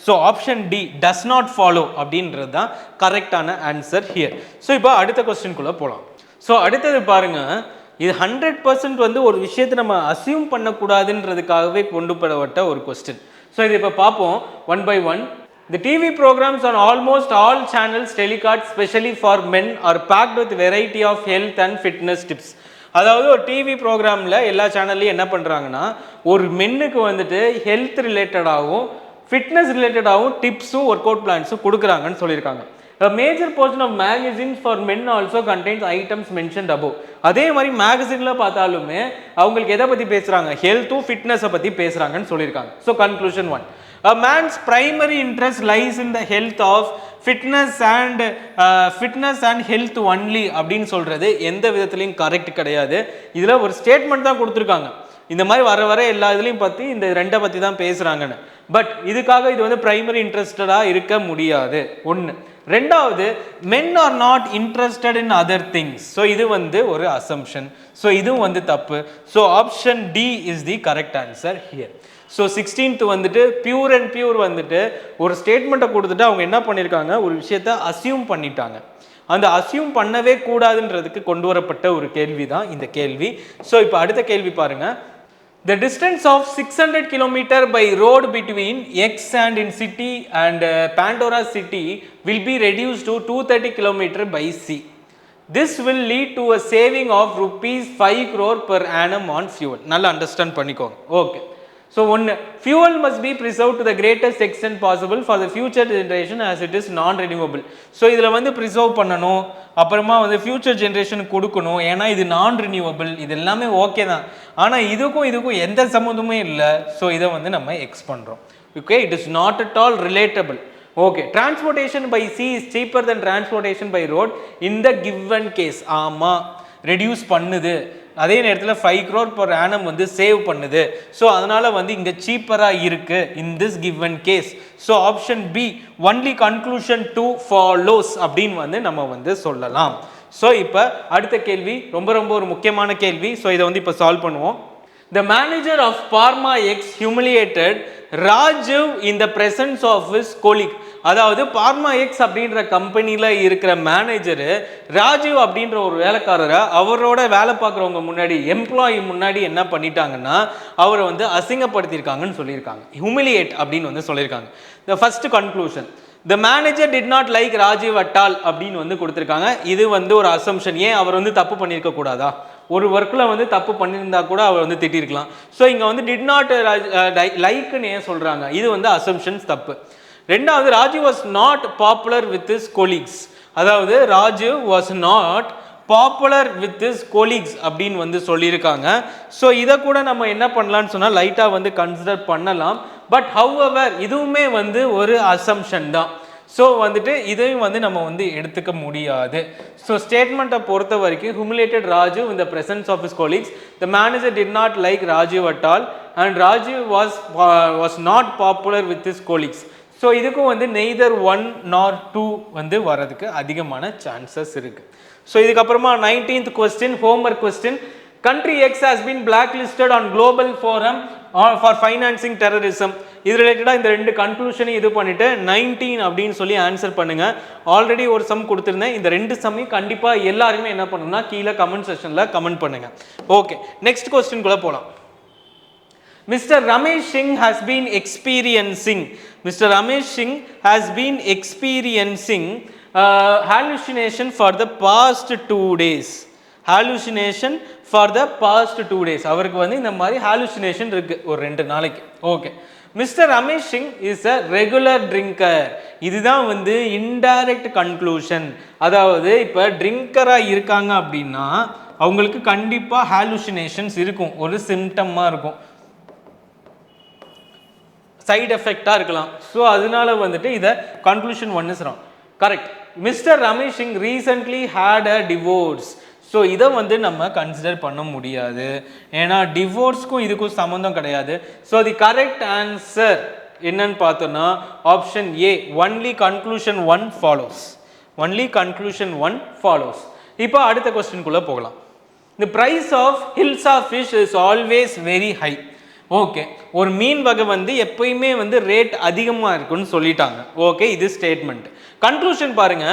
So option D does not follow அப்படின்றது தான் கரெக்டான ஆன்சர் ஹியர். ஸோ இப்போ அடுத்த கொஸ்டின்குள்ளே போகலாம். ஸோ அடுத்தது பாருங்க, இது 100% வந்து ஒரு விஷயத்தை நம்ம அசியூம் பண்ணக்கூடாதுன்றதுக்காகவே கொண்டு வரப்பட்ட ஒரு கொஸ்டின். ஸோ இது இப்போ பார்ப்போம் one by one. The TV programs on almost all channels telecast specially for men are packed with variety of health and fitness tips. அதாவது ஒரு டிவி ப்ரோக்ராமில் எல்லா சேனல்லையும் என்ன பண்ணுறாங்கன்னா ஒரு மென்னுக்கு வந்துட்டு ஹெல்த் ரிலேட்டடாகவும் ஃபிட்னஸ் ரிலேட்டடாகவும் டிப்ஸும் ஒர்க் அவுட் பிளான்ஸும் கொடுக்குறாங்கன்னு சொல்லியிருக்காங்க. A major portion of magazines for men also contains items mentioned above. அதே மாதிரி மேகசினில் பார்த்தாலுமே அவங்களுக்கு எதை பற்றி பேசுகிறாங்க, ஹெல்த்தும் ஃபிட்னஸை பற்றி பேசுகிறாங்கன்னு சொல்லியிருக்காங்க. So conclusion 1, a man's primary interest lies in the health of fitness and health only அப்படின்னு சொல்கிறது எந்த விதத்துலையும் கரெக்ட் கிடையாது. இதில் ஒரு ஸ்டேட்மெண்ட் தான் கொடுத்துருக்காங்க, இந்த மாதிரி வர எல்லா இதுலையும் பற்றி இந்த 2 பற்றி தான் பேசுகிறாங்கன்னு. பட் இதுக்காக இது வந்து பிரைமரி இன்ட்ரெஸ்டடாக இருக்க முடியாது. 1. 2வது, men are not interested in other things. So இது வந்து ஒரு அசம்ஷன். ஸோ இதுவும் வந்து தப்பு. So option D is the correct answer here. So 16th வந்துட்டு பியூர் அண்ட் பியூர் வந்துட்டு ஒரு ஸ்டேட்மெண்ட்டை கொடுத்துட்டு அவங்க என்ன பண்ணியிருக்காங்க, ஒரு விஷயத்த அசியூம் பண்ணிட்டாங்க. அந்த அசியூம் பண்ணவே கூடாதுன்றதுக்கு கொண்டு வரப்பட்ட ஒரு கேள்வி தான் இந்த கேள்வி. ஸோ இப்போ அடுத்த கேள்வி பாருங்க. The distance of 600 km by road between X and in city and Pandora city will be reduced to 230 km by sea. This will lead to a saving of rupees 5 crore per annum on fuel. நல்லா understand பண்ணிக்கோங்க. Okay, so 1, fuel must be preserved to the greatest extent possible for the future generation as it is non-renewable. So இதில் வந்து preserve பண்ணணும், அப்புறமா வந்து future ஜென்ரேஷனுக்கு கொடுக்கணும், ஏன்னா இது நான் ரினியூவபிள். இது எல்லாமே ஓகே தான், ஆனால் இதுக்கும் எந்த சம்மந்தமே இல்லை. ஸோ இதை வந்து நம்ம எக்ஸ் பண்ணுறோம். Okay, it is not at all relatable. Okay, transportation by sea is cheaper than transportation by road in the given case. ஆமாம், ரெடியூஸ் பண்ணுது, அதே நேரத்தில் 5 crore per annum வந்து சேவ் பண்ணுது. ஸோ அதனால் வந்து இங்கே சீப்பராக இருக்குது in this given case. So option B only conclusion 2 follows அப்படின்னு வந்து நம்ம வந்து சொல்லலாம். ஸோ இப்போ அடுத்த கேள்வி ரொம்ப ஒரு முக்கியமான கேள்வி. ஸோ இதை வந்து இப்போ சால்வ் பண்ணுவோம். The manager of Pharma X humiliated Rajiv in the presence of his colleague. அதாவது பார்மா எக்ஸ் அப்படின்ற கம்பெனியில் இருக்கிற மேனேஜரு ராஜீவ் அப்படின்ற ஒரு வேலைக்காரரை அவரோட வேலை பார்க்குறவங்க முன்னாடி எம்ப்ளாயி முன்னாடி என்ன பண்ணிட்டாங்கன்னா அவரை வந்து அசிங்கப்படுத்தியிருக்காங்கன்னு சொல்லியிருக்காங்க. ஹியூமிலியேட் அப்படின்னு வந்து சொல்லியிருக்காங்க. The first conclusion, the manager did not like Rajiv Atal அப்படின்னு வந்து கொடுத்துருக்காங்க. இது வந்து ஒரு அசம்ஷன். ஏன் அவர் வந்து தப்பு பண்ணியிருக்க கூடாதா? ஒரு ஒர்க்கில் வந்து தப்பு பண்ணியிருந்தா கூட அவர் வந்து திட்டிருக்கலாம். ஸோ இங்கே வந்து டிட் நாட் லைக்னு ஏன் சொல்கிறாங்க? இது வந்து அசம்ஷன்ஸ் தப்பு. ரெண்டாவது, Rajeev was not popular with his colleagues. அதாவது Rajeev was not popular with his colleagues அப்படின்னு வந்து சொல்லியிருக்காங்க. ஸோ இதை கூட நம்ம என்ன பண்ணலான்னு சொன்னால் லைட்டாக வந்து கன்சிடர் பண்ணலாம். பட் ஹவெவர் இதுவுமே வந்து ஒரு அசம்ஷன் தான். ஸோ வந்துட்டு இதையும் வந்து நம்ம வந்து எடுத்துக்க முடியாது. ஸோ ஸ்டேட்மெண்ட்டை பொறுத்த வரைக்கும் humiliated Rajeev in the presence of his colleagues, the manager did not like Rajeev at all and Rajeev was not popular with his colleagues. So இதுக்கும் வந்து நெய்தர் 1 nor 2 வந்து வரதுக்கு அதிகமான சான்சஸ் இருக்குது. ஸோ இதுக்கப்புறமா 19th question, homework question. Country X has been blacklisted on global forum for financing terrorism. இது ரிலேட்டடாக இந்த ரெண்டு கன்க்ளூஷனையும் இது பண்ணிட்டு 19 அப்படின்னு சொல்லி ஆன்சர் பண்ணுங்க. ஆல்ரெடி ஒரு சம் கொடுத்துருந்தேன். இந்த ரெண்டு சம்மையும் கண்டிப்பாக எல்லாருமே என்ன பண்ணணும்னா கீழே கமெண்ட் செக்ஷனில் கமெண்ட் பண்ணுங்க. ஓகே, நெக்ஸ்ட் கொஸ்டின்குள்ளே போகலாம். Mr. Ramesh Singh has been experiencing hallucination for the past 2 days. Hallucination for the past 2 days. அவருக்கு வந்து இந்த மாதிரி hallucination இருக்கு ஒரு 2 நாளைக்கு. Okay, mister Ramesh Singh is a regular drinker. இதுதான் வந்து இன்டைரக்ட் கன்க்ளூஷன். அதாவது இப்போ ட்ரிங்கராக இருக்காங்க அப்படின்னா அவங்களுக்கு கண்டிப்பாக ஹாலுசினேஷன்ஸ் இருக்கும், ஒரு சிம்டமாக இருக்கும், சைடு எஃபெக்டாக இருக்கலாம். ஸோ அதனால வந்துட்டு இதை conclusion 1 is wrong. Correct. Mister Ramesh Singh recently had a divorce. So இதை வந்து நம்ம கன்சிடர் பண்ண முடியாது, ஏன்னா டிவோர்ஸ்க்கும் இதுக்கும் சம்மந்தம் கிடையாது. ஸோ தி கரெக்ட் ஆன்சர் என்னன்னு பார்த்தோன்னா option A, only conclusion 1 follows. Only conclusion 1 follows. இப்போ அடுத்த கொஸ்டின்குள்ளே போகலாம். The price of hilsa fish is always very high. Okay, ஒரு மீன் வகை வந்து எப்பயுமே வந்து ரேட் அதிகமாக இருக்குன்னு சொல்லிட்டாங்க. ஓகே, இது ஸ்டேட்மெண்ட். கன்க்ளூஷன் பாருங்க,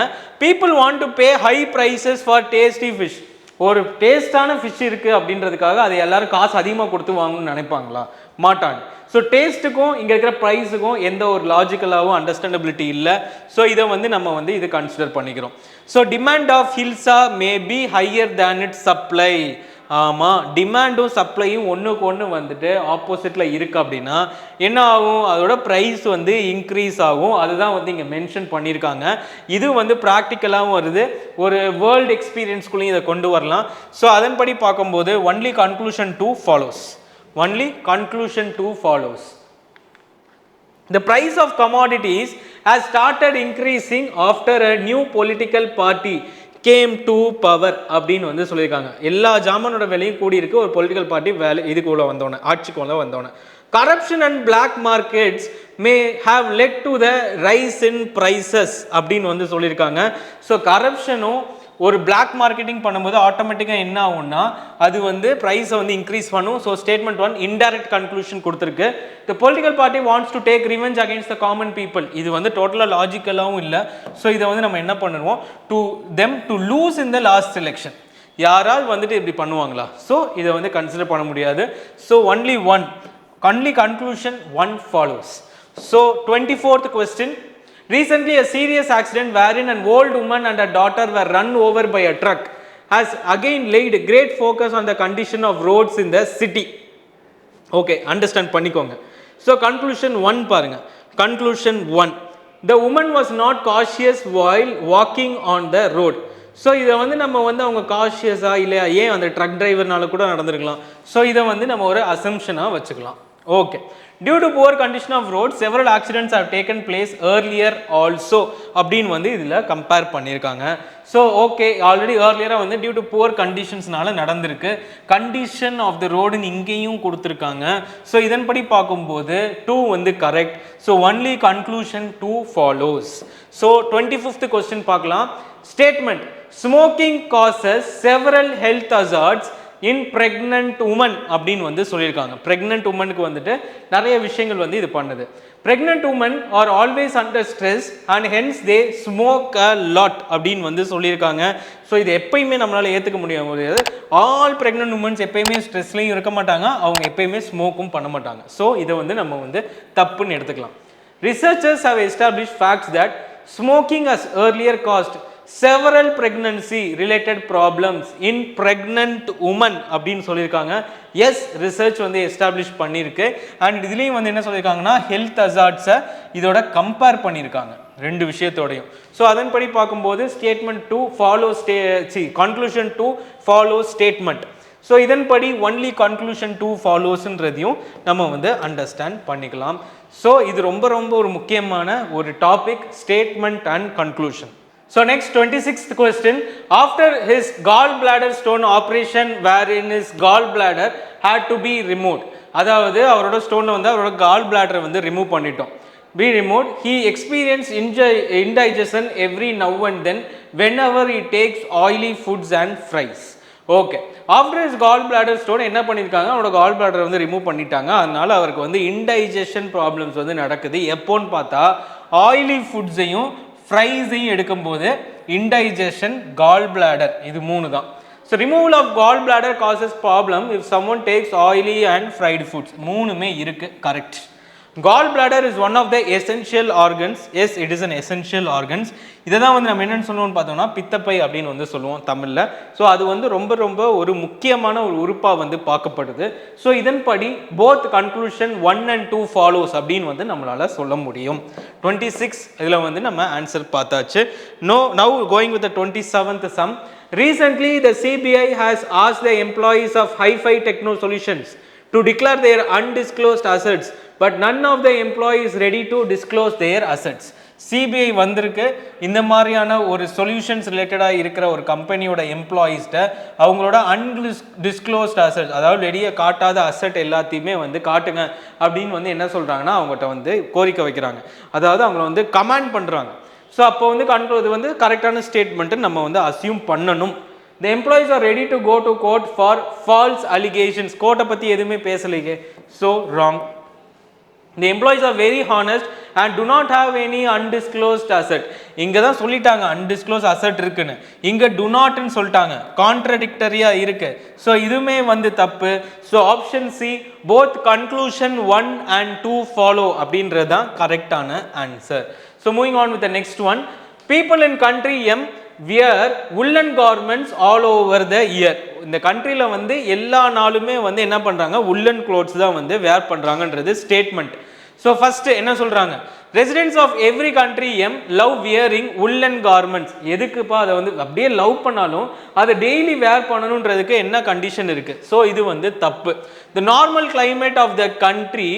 people want to pay high prices for tasty fish. ஒரு டேஸ்டான ஃபிஷ் இருக்குது அப்படின்றதுக்காக அதை எல்லாரும் காசு அதிகமாக கொடுத்து வாங்கணும்னு நினைப்பாங்களா? மாட்டாங்க. ஸோ டேஸ்ட்டுக்கும் இங்கே இருக்கிற ப்ரைஸுக்கும் எந்த ஒரு லாஜிக்கலாகவும் அண்டர்ஸ்டாண்டபிலிட்டி இல்லை. ஸோ இதை வந்து நம்ம வந்து இது கன்சிடர் பண்ணிக்கிறோம். So demand of hilsa may be higher than its supply. ஆமாம், டிமாண்டும் சப்ளையும் ஒன்றுக்கு ஒன்று வந்துட்டு ஆப்போசிட்டில் இருக்குது அப்படின்னா என்ன ஆகும்? அதோட ப்ரைஸ் வந்து இன்க்ரீஸ் ஆகும். அதுதான் வந்து இங்கே மென்ஷன் பண்ணியிருக்காங்க. இது வந்து ப்ராக்டிக்கலாகவும் வருது, ஒரு வேர்ல்டு எக்ஸ்பீரியன்ஸ்குள்ளேயும் இதை கொண்டு வரலாம். ஸோ அதன்படி பார்க்கும்போது only conclusion 2 follows. Only conclusion 2 follows. The price of commodities has started increasing after a new political party came to power அப்படின்னு வந்து சொல்லியிருக்காங்க. எல்லா ஜாமானோட விலையும் கூடி இருக்கு ஒரு பொலிட்டிக்கல் பார்ட்டி வேலை இதுக்குள்ள வந்தோன்னே, ஆட்சிக்குள்ள வந்தோன்னே. Corruption and black markets may have led to the rise in prices அப்படின்னு வந்து சொல்லியிருக்காங்க. ஸோ கரப்ஷனும் ஒரு பிளாக் மார்க்கெட்டிங் பண்ணும்போது ஆட்டோமேட்டிக்காக என்ன ஆகும்னா அது வந்து ப்ரைஸை வந்து இன்க்ரீஸ் பண்ணும். ஸோ ஸ்டேட்மெண்ட் 1 இன்டைரக்ட் கன்க்ளூஷன் கொடுத்துருக்கு. த political party wants to take revenge against the common people. இது வந்து டோட்டலாக லாஜிக்கலாகவும் இல்லை. ஸோ இதை வந்து நம்ம என்ன பண்ணுவோம், to them to lose in the last election. யாராவது வந்துட்டு இப்படி பண்ணுவாங்களா? ஸோ இதை வந்து கன்சிடர் பண்ண முடியாது. So only conclusion 1 follows. So 24th question. Recently, a serious accident wherein an old woman and her daughter were run over by a truck has again laid great focus on the condition of roads in the city. Okay, understand பண்ணிக்கோங்க. So conclusion 1 பாருங்க. Conclusion 1. The woman was not cautious while walking on the road. So இதை வந்து நம்ம வந்து அவங்க காஷியஸாக இல்லையா, ஏன் அந்த ட்ரக் டிரைவர்னால கூட நடந்திருக்கலாம். ஸோ இதை வந்து நம்ம ஒரு அசம்ஷனாக வச்சுக்கலாம். Okay, due to poor condition of roads several accidents have taken place earlier also அப்படின்னு வந்து இதில் கம்பேர் பண்ணியிருக்காங்க. ஸோ ஓகே, ஆல்ரெடி ஏர்லியராக வந்து டியூ டு புவர் கண்டிஷன்ஸ்னால நடந்திருக்கு. கண்டிஷன் ஆஃப் த ரோடுன்னு இங்கேயும் கொடுத்துருக்காங்க. ஸோ இதன்படி பார்க்கும்போது 2 வந்து correct. So only conclusion 2 follows. So 25th question பார்க்கலாம். Statement, smoking causes several health hazards in pregnant women அப்படின்னு வந்து சொல்லியிருக்காங்க. பிரெக்னன்ட் உமனுக்கு வந்துட்டு நிறைய விஷயங்கள் வந்து இது பண்ணுது. Pregnant women are always under stress and hence they smoke a lot அப்படின்னு வந்து சொல்லியிருக்காங்க. ஸோ இது எப்பயுமே நம்மளால் ஏற்றுக்க முடியாது. ஆல் ப்ரெக்னென்ட் உமன்ஸ் எப்பயுமே ஸ்ட்ரெஸ்லையும் இருக்க மாட்டாங்க, அவங்க எப்பயுமே ஸ்மோக்கும் பண்ண மாட்டாங்க. ஸோ இதை வந்து நம்ம வந்து தப்புன்னு எடுத்துக்கலாம். Researchers have established facts that smoking has earlier caused several pregnancy related problems in pregnant women அப்படின்னு சொல்லியிருக்காங்க. எஸ், ரிசர்ச் வந்து எஸ்டாப்ளிஷ் பண்ணியிருக்கு. அண்ட் இதுலேயும் வந்து என்ன சொல்லியிருக்காங்கன்னா ஹெல்த் ஹசார்ட்ஸை இதோட கம்பேர் பண்ணியிருக்காங்க ரெண்டு விஷயத்தோடையும். ஸோ அதன்படி பார்க்கும்போது statement 2 follow conclusion 2 follow statement. So இதன்படி ஒன்லி கன்க்ளூஷன் 2 ஃபாலோஸ்ன்றதையும் நம்ம வந்து அண்டர்ஸ்டாண்ட் பண்ணிக்கலாம். ஸோ இது ரொம்ப ரொம்ப ஒரு முக்கியமான ஒரு topic, statement and conclusion. So next 26th question, after his gallbladder stone operation wherein his gallbladder had to be removed, அதாவது அவரோட ஸ்டோனை வந்து அவரோட கால் பிளாடரை வந்து ரிமூவ் பண்ணிட்டோம், be removed, he experienced indigestion every now and then whenever he takes oily foods and fries. Okay, after is gall bladder stone என்ன பண்ணியிருக்காங்க, அவரோட கால் பிளாடரை வந்து ரிமூவ் பண்ணிட்டாங்க. அதனால அவருக்கு வந்து இன்டைஜஷன் ப்ராப்ளம்ஸ் வந்து நடக்குது. எப்போன்னு பார்த்தா ஆயிலி ஃபுட்ஸையும் ஃப்ரைஸையும் எடுக்கும்போது இன்டைஜஷன், கால் பிளாடர், இது மூணு தான். So removal of gall bladder causes problem if someone takes oily and fried foods. மூணுமே இருக்குது, correct. Gall bladder is one of the essential organs. Yes, it is an essential organs. இதை தான் வந்து நம்ம என்னென்னு சொல்லுவோம்னு பார்த்தோம்னா பித்தப்பை அப்படின்னு வந்து சொல்லுவோம் தமிழில். ஸோ அது வந்து ரொம்ப ரொம்ப ஒரு முக்கியமான ஒரு உறுப்பாக வந்து பார்க்கப்படுது. ஸோ இதன்படி போத் கன்க்ளூஷன் 1 and 2 ஃபாலோஸ் அப்படின்னு வந்து நம்மளால் சொல்ல முடியும். 26 இதில் வந்து நம்ம ஆன்சர் பார்த்தாச்சு. Now going with the 27th sum. Recently the CBI has asked the employees of Hi-Fi Techno Solutions to declare their undisclosed assets, but none of the employees is ready to disclose their assets. CBI வந்திருக்கு இந்த மாதிரியான ஒரு solutions ரிலேட்டடாக இருக்கிற ஒரு கம்பெனியோட எம்ப்ளாயீஸ்ட அவங்களோட undisclosed asset, அதாவது வெளியே காட்டாத அசெட் எல்லாத்தையுமே வந்து காட்டுங்க அப்படின்னு வந்து என்ன சொல்கிறாங்கன்னா அவங்ககிட்ட வந்து கோரிக்கை வைக்கிறாங்க. அதாவது அவங்கள வந்து கமாண்ட் பண்ணுறாங்க. ஸோ அப்போ வந்து இது வந்து கரெக்டான ஸ்டேட்மெண்ட்டு நம்ம வந்து அசியூம் பண்ணணும். The employees are ready to go to court for false allegations. கோர்ட்டை பற்றி எதுவுமே பேசலையே, so wrong. The employees are very honest and do not have any undisclosed asset. இங்கே தான் சொல்லிட்டாங்க undisclosed asset இருக்குன்னு, இங்கே do notன்னு சொல்லிட்டாங்க, கான்ட்ரடிக்டரியாக இருக்கு. ஸோ இதுவுமே வந்து தப்பு. So option C both conclusion 1 and 2 follow அப்படின்றது தான் கரெக்டான answer. So moving on with the next one. People in country M wear woolen garments all over the year. இந்த கண்ட்ரியில் வந்து எல்லா நாளுமே வந்து என்ன பண்ணுறாங்க, woolen clothes தான் வந்து வேர் பண்ணுறாங்கன்றது ஸ்டேட்மெண்ட். ஸோ ஃபஸ்ட்டு என்ன சொல்கிறாங்க, residents of every country am love wearing woolen garments. எதுக்குப்பா அதை வந்து அப்படியே லவ் பண்ணாலும் அதை டெய்லி வேர் பண்ணணுன்றதுக்கு என்ன கண்டிஷன் இருக்குது? ஸோ இது வந்து தப்பு. The normal climate of the country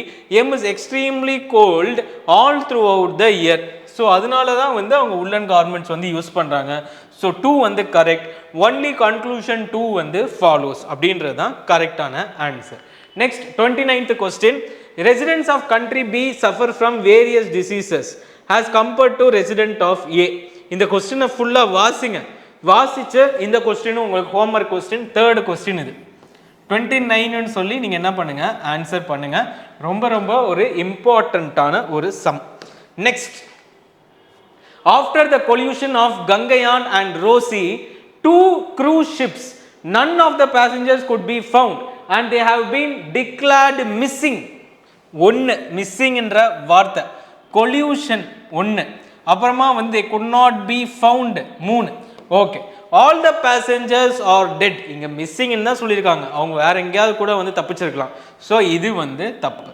M is extremely cold all throughout the year. So அதனால தான் வந்து அவங்க woolen garments வந்து யூஸ் பண்ணுறாங்க. ஸோ 2 வந்து கரெக்ட். ஒன்லி கன்க்ளூஷன் 2 வந்து ஃபாலோஸ் அப்படின்றது தான் கரெக்டான answer. Next 29th question. Residents of country B suffer from various diseases has compared to resident of A. இந்த கொஸ்டினை ஃபுல்லாக வாசிச்சு இந்த கொஸ்டினும் உங்களுக்கு ஹோம்ஒர்க் கொஸ்டின், 3rd கொஸ்டின் இது 29ன்னு சொல்லி நீங்கள் என்ன பண்ணுங்கள், ஆன்சர் பண்ணுங்கள். ரொம்ப ரொம்ப ஒரு இம்பார்ட்டண்ட்டான ஒரு sum. Next, after the collision of Gangayan and Rosi, 2 cruise ships, none of the passengers could be found and they have been declared missing. ஒன்று மிஸ்ஸிங் என்ற வார்த்தை, கொல்யூஷன் ஒன்று, அப்புறமா வந்து they could not be found 3. Okay, all the passengers are dead. இங்கே மிஸ்ஸிங்னு தான் சொல்லியிருக்காங்க, அவங்க வேற எங்கேயாவது கூட வந்து தப்பிச்சிருக்கலாம். ஸோ இது வந்து தப்பு.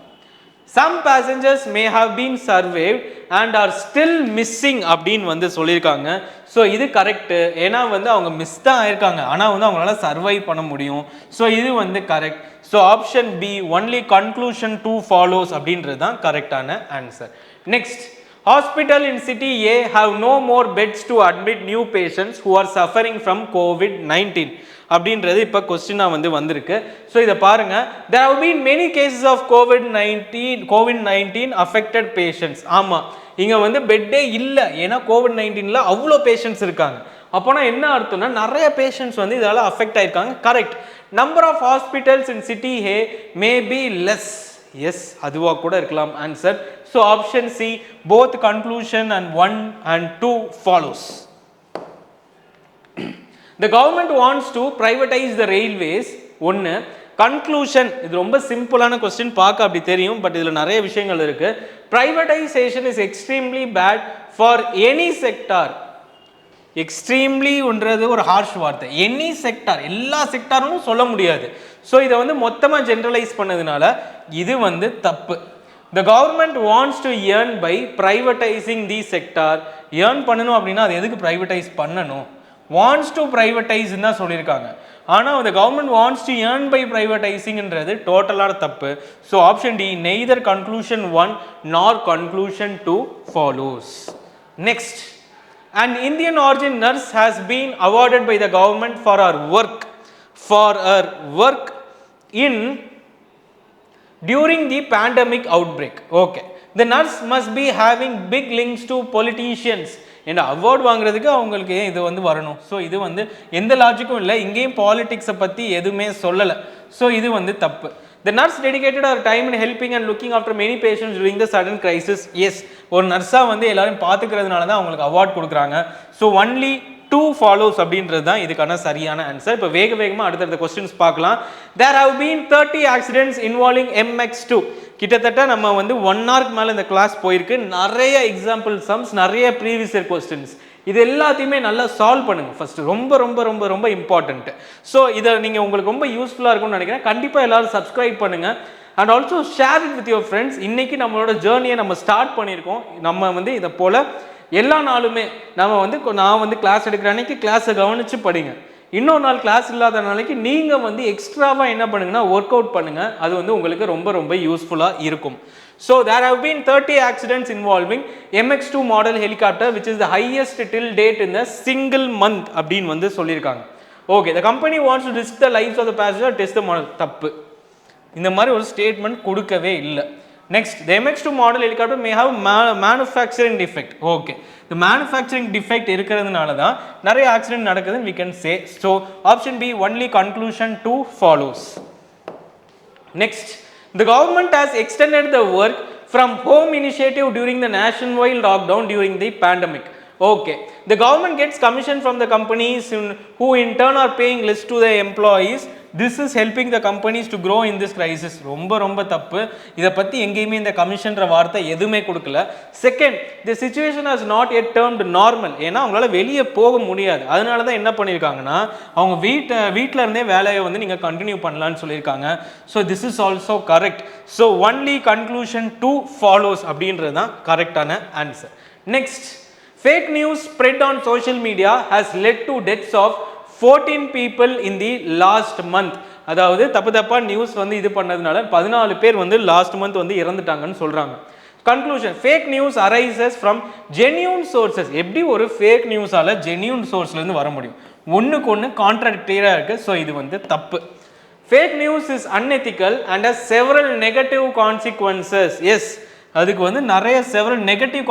Some passengers may have been survived and are still missing அப்படின்னு வந்து சொல்லியிருக்காங்க. ஸோ இது கரெக்டு, ஏன்னா வந்து அவங்க மிஸ் தான் ஆயிருக்காங்க, ஆனால் வந்து அவங்களால சர்வை பண்ண முடியும். ஸோ இது வந்து correct. So option B only conclusion 2 follows அப்படின்றது தான் கரெக்டான answer. Next, hospital in city A have no more beds to admit new patients who are suffering from COVID-19 அப்படின்றது இப்போ கொஸ்டினாக வந்து வந்திருக்கு. ஸோ இதை பாருங்க, there have been many cases of COVID-19 affected patients. ஆமாம், இங்கே வந்து பெட்டே இல்லை, ஏன்னா COVID-19ல அவ்வளோ பேஷண்ட்ஸ் இருக்காங்க. அப்போனா என்ன அர்த்தம்னா நிறைய பேஷண்ட்ஸ் வந்து இதால் அஃபெக்ட் ஆயிருக்காங்க. Correct. number of hospitals in city A may be less. Yes, அதுவா கூட இருக்கலாம் answer. So option C, both conclusion and 1 and 2 follows. The government wants to privatize the railways. ஒன்று கன்க்ளூஷன், இது ரொம்ப சிம்பிளான கொஸ்டின் பார்க்க அப்படி தெரியும், பட் இதில் நிறைய விஷயங்கள் இருக்கு. Privatization is extremely bad for any sector. எக்ஸ்ட்ரீம்லின்றது ஒரு ஹார்ஷ் வார்த்தை. எனி செக்டார், எல்லா செக்டாரும் சொல்ல முடியாது. ஸோ இதை வந்து மொத்தமாக ஜென்ரலைஸ் பண்ணதுனால இது வந்து தப்பு. The government wants to earn by privatizing the sector. earn பண்ணணும் அப்படின்னா அது எதுக்கு ப்ரைவேட்டைஸ் பண்ணணும்? wants to privatize தான் சொல்லியிருக்காங்க. ஆனால் the government wants to earn by privatizingன்றது டோட்டலான தப்பு. So option D, neither conclusion 1 nor conclusion 2 follows. Next, an Indian origin nurse has been awarded by the government for her work in during the pandemic outbreak. Okay, the nurse must be having big links to politicians. இந்த award வாங்குறதுக்கு அவங்களுக்கு இது வந்து வரணும். So இது வந்து எந்த லாஜிக்கும் இல்லை, இங்கேயும் பாலிடிக்ஸை பற்றி எதுவுமே சொல்லலை. ஸோ இது வந்து தப்பு. The nurse dedicated her time in helping and looking after many patients during the sudden crisis. Yes, ஒரு நர்ஸாக வந்து எல்லாரும் பார்த்துக்கிறதுனால தான் அவங்களுக்கு அவார்ட் கொடுக்குறாங்க. ஸோ ஒன்லி 2 follows அப்படின்றது தான் இதுக்கான சரியான ஆன்சர். இப்போ வேகமாக அடுத்தடுத்த கொஸ்டின்ஸ் பார்க்கலாம். There have been 30 accidents involving MX2. கிட்டத்தட்ட நம்ம வந்து 1 hourக்கு மேலே இந்த கிளாஸ் போயிருக்கு. நிறைய எக்ஸாம்பிள் சம்ஸ், நிறைய ப்ரீவியஸ் இயர் கொஸ்டின்ஸ், இது எல்லாத்தையுமே நல்லா சால்வ் பண்ணுங்க ஃபர்ஸ்ட். ரொம்ப ரொம்ப ரொம்ப ரொம்ப இம்பார்ட்டன்ட். ஸோ இதை நீங்கள் உங்களுக்கு ரொம்ப யூஸ்ஃபுல்லாக இருக்கும்னு நினைக்கிறேன். கண்டிப்பாக எல்லாரும் சப்ஸ்கிரைப் பண்ணுங்க and also share it with your friends. இன்னைக்கு நம்மளோட ஜேர்னியை நம்ம ஸ்டார்ட் பண்ணியிருக்கோம். நம்ம வந்து இதை போல் எல்லா நாளுமே நான் வந்து கிளாஸ் எடுக்கிற அன்னைக்கு கிளாஸை கவனித்து படிங்க. இன்னொரு நாள் கிளாஸ் இல்லாத நாளைக்கு நீங்கள் வந்து எக்ஸ்ட்ராவாக என்ன பண்ணுங்கன்னா ஒர்க் அவுட் பண்ணுங்கள். அது வந்து உங்களுக்கு ரொம்ப ரொம்ப யூஸ்ஃபுல்லாக இருக்கும். So there have been 30 accidents involving MX2 model helicopter, which is the highest till date in a single month அப்படின்னு வந்து சொல்லியிருக்காங்க. Okay, the company wants to risk the lives of the passenger, test the model. தப்பு, இந்த மாதிரி ஒரு statement கொடுக்கவே இல்லை. Next, the MX2 model helicopter may have manufacturing defect. Okay, the manufacturing defect இருக்கிறதுனால தான் நிறைய ஆக்சிடென்ட் நடக்குதுன்னு we can say. So option B, only conclusion 2 follows. Next, the government has extended the work from home initiative during the nationwide lockdown during the pandemic. Okay, the government gets commission from the companies who in turn are paying less to the employees. This is helping the companies to grow in this crisis. ரொம்ப ரொம்ப தப்பு. இதை பற்றி எங்கேயுமே இந்த கமிஷன்ற வார்த்தை எதுவுமே கொடுக்கல. Second, the situation has not yet turned normal. ஏன்னா அவங்களால வெளியே போக முடியாது. அதனால தான் என்ன பண்ணியிருக்காங்கன்னா அவங்க வீட்டில் இருந்தே வேலையை வந்து நீங்கள் கண்டினியூ பண்ணலான்னு சொல்லியிருக்காங்க. So this is also correct. So only conclusion 2 follows அப்படின்றது தான் கரெக்டான answer. Next, fake news spread on social media has led to deaths of 14 people in the last month. அதாவது தப்பா நியூஸ் வந்து இது பண்ணதுனால 14 பேர் வந்து லாஸ்ட் மந்த் வந்து இறந்துட்டாங்கன்னு சொல்றாங்க. Conclusion, fake news arises from genuine sources. எப்படி ஒரு ஃபேக் நியூஸால ஜென்யூன் சோர்ஸ்ல இருந்து வர முடியும்? ஒண்ணுக்கு ஒன்று கான்ட்ராடிக்டரியா இருக்கு. ஸோ இது வந்து தப்பு. Fake news is unethical and has several negative consequences. Yes, அதுக்கு வந்து நிறைய several negative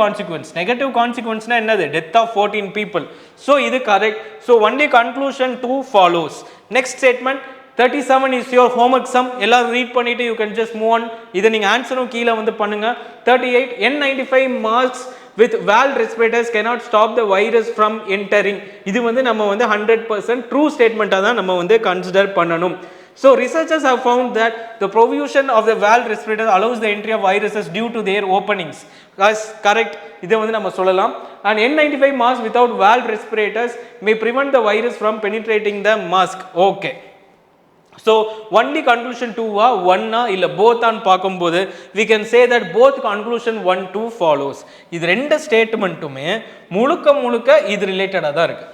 consequenceனா என்னது? Death of 14 people. So இது correct. So only conclusion 2 follows. Next statement, 37 is your homework sum. எல்லாரும் ரீட் பண்ணிட்டு you can just move on. இதை நீங்க ஆன்சரும் கீழே வந்து பண்ணுங்க. 38, N95 masks with valve respirators cannot stop the virus from entering. இது வந்து நம்ம வந்து 100% ட்ரூ ஸ்டேட்மெண்ட்டாக தான் நம்ம வந்து கன்சிடர் பண்ணணும். So researchers have found that the provision of the valve respirator allows the entry of viruses due to their openings. That's correct. இதை வந்து நம்ம சொல்லலாம். And N95 mask without valve respirators may prevent the virus from penetrating the mask. Okay. So only conclusion 2 1 இல்ல both on பார்க்கும்போது we can say that both conclusion 1 2 follows. இது ரெண்டு ஸ்டேட்மெண்ட்டுமே முழுக்க இது ரிலேட்டடாக தான் இருக்கு.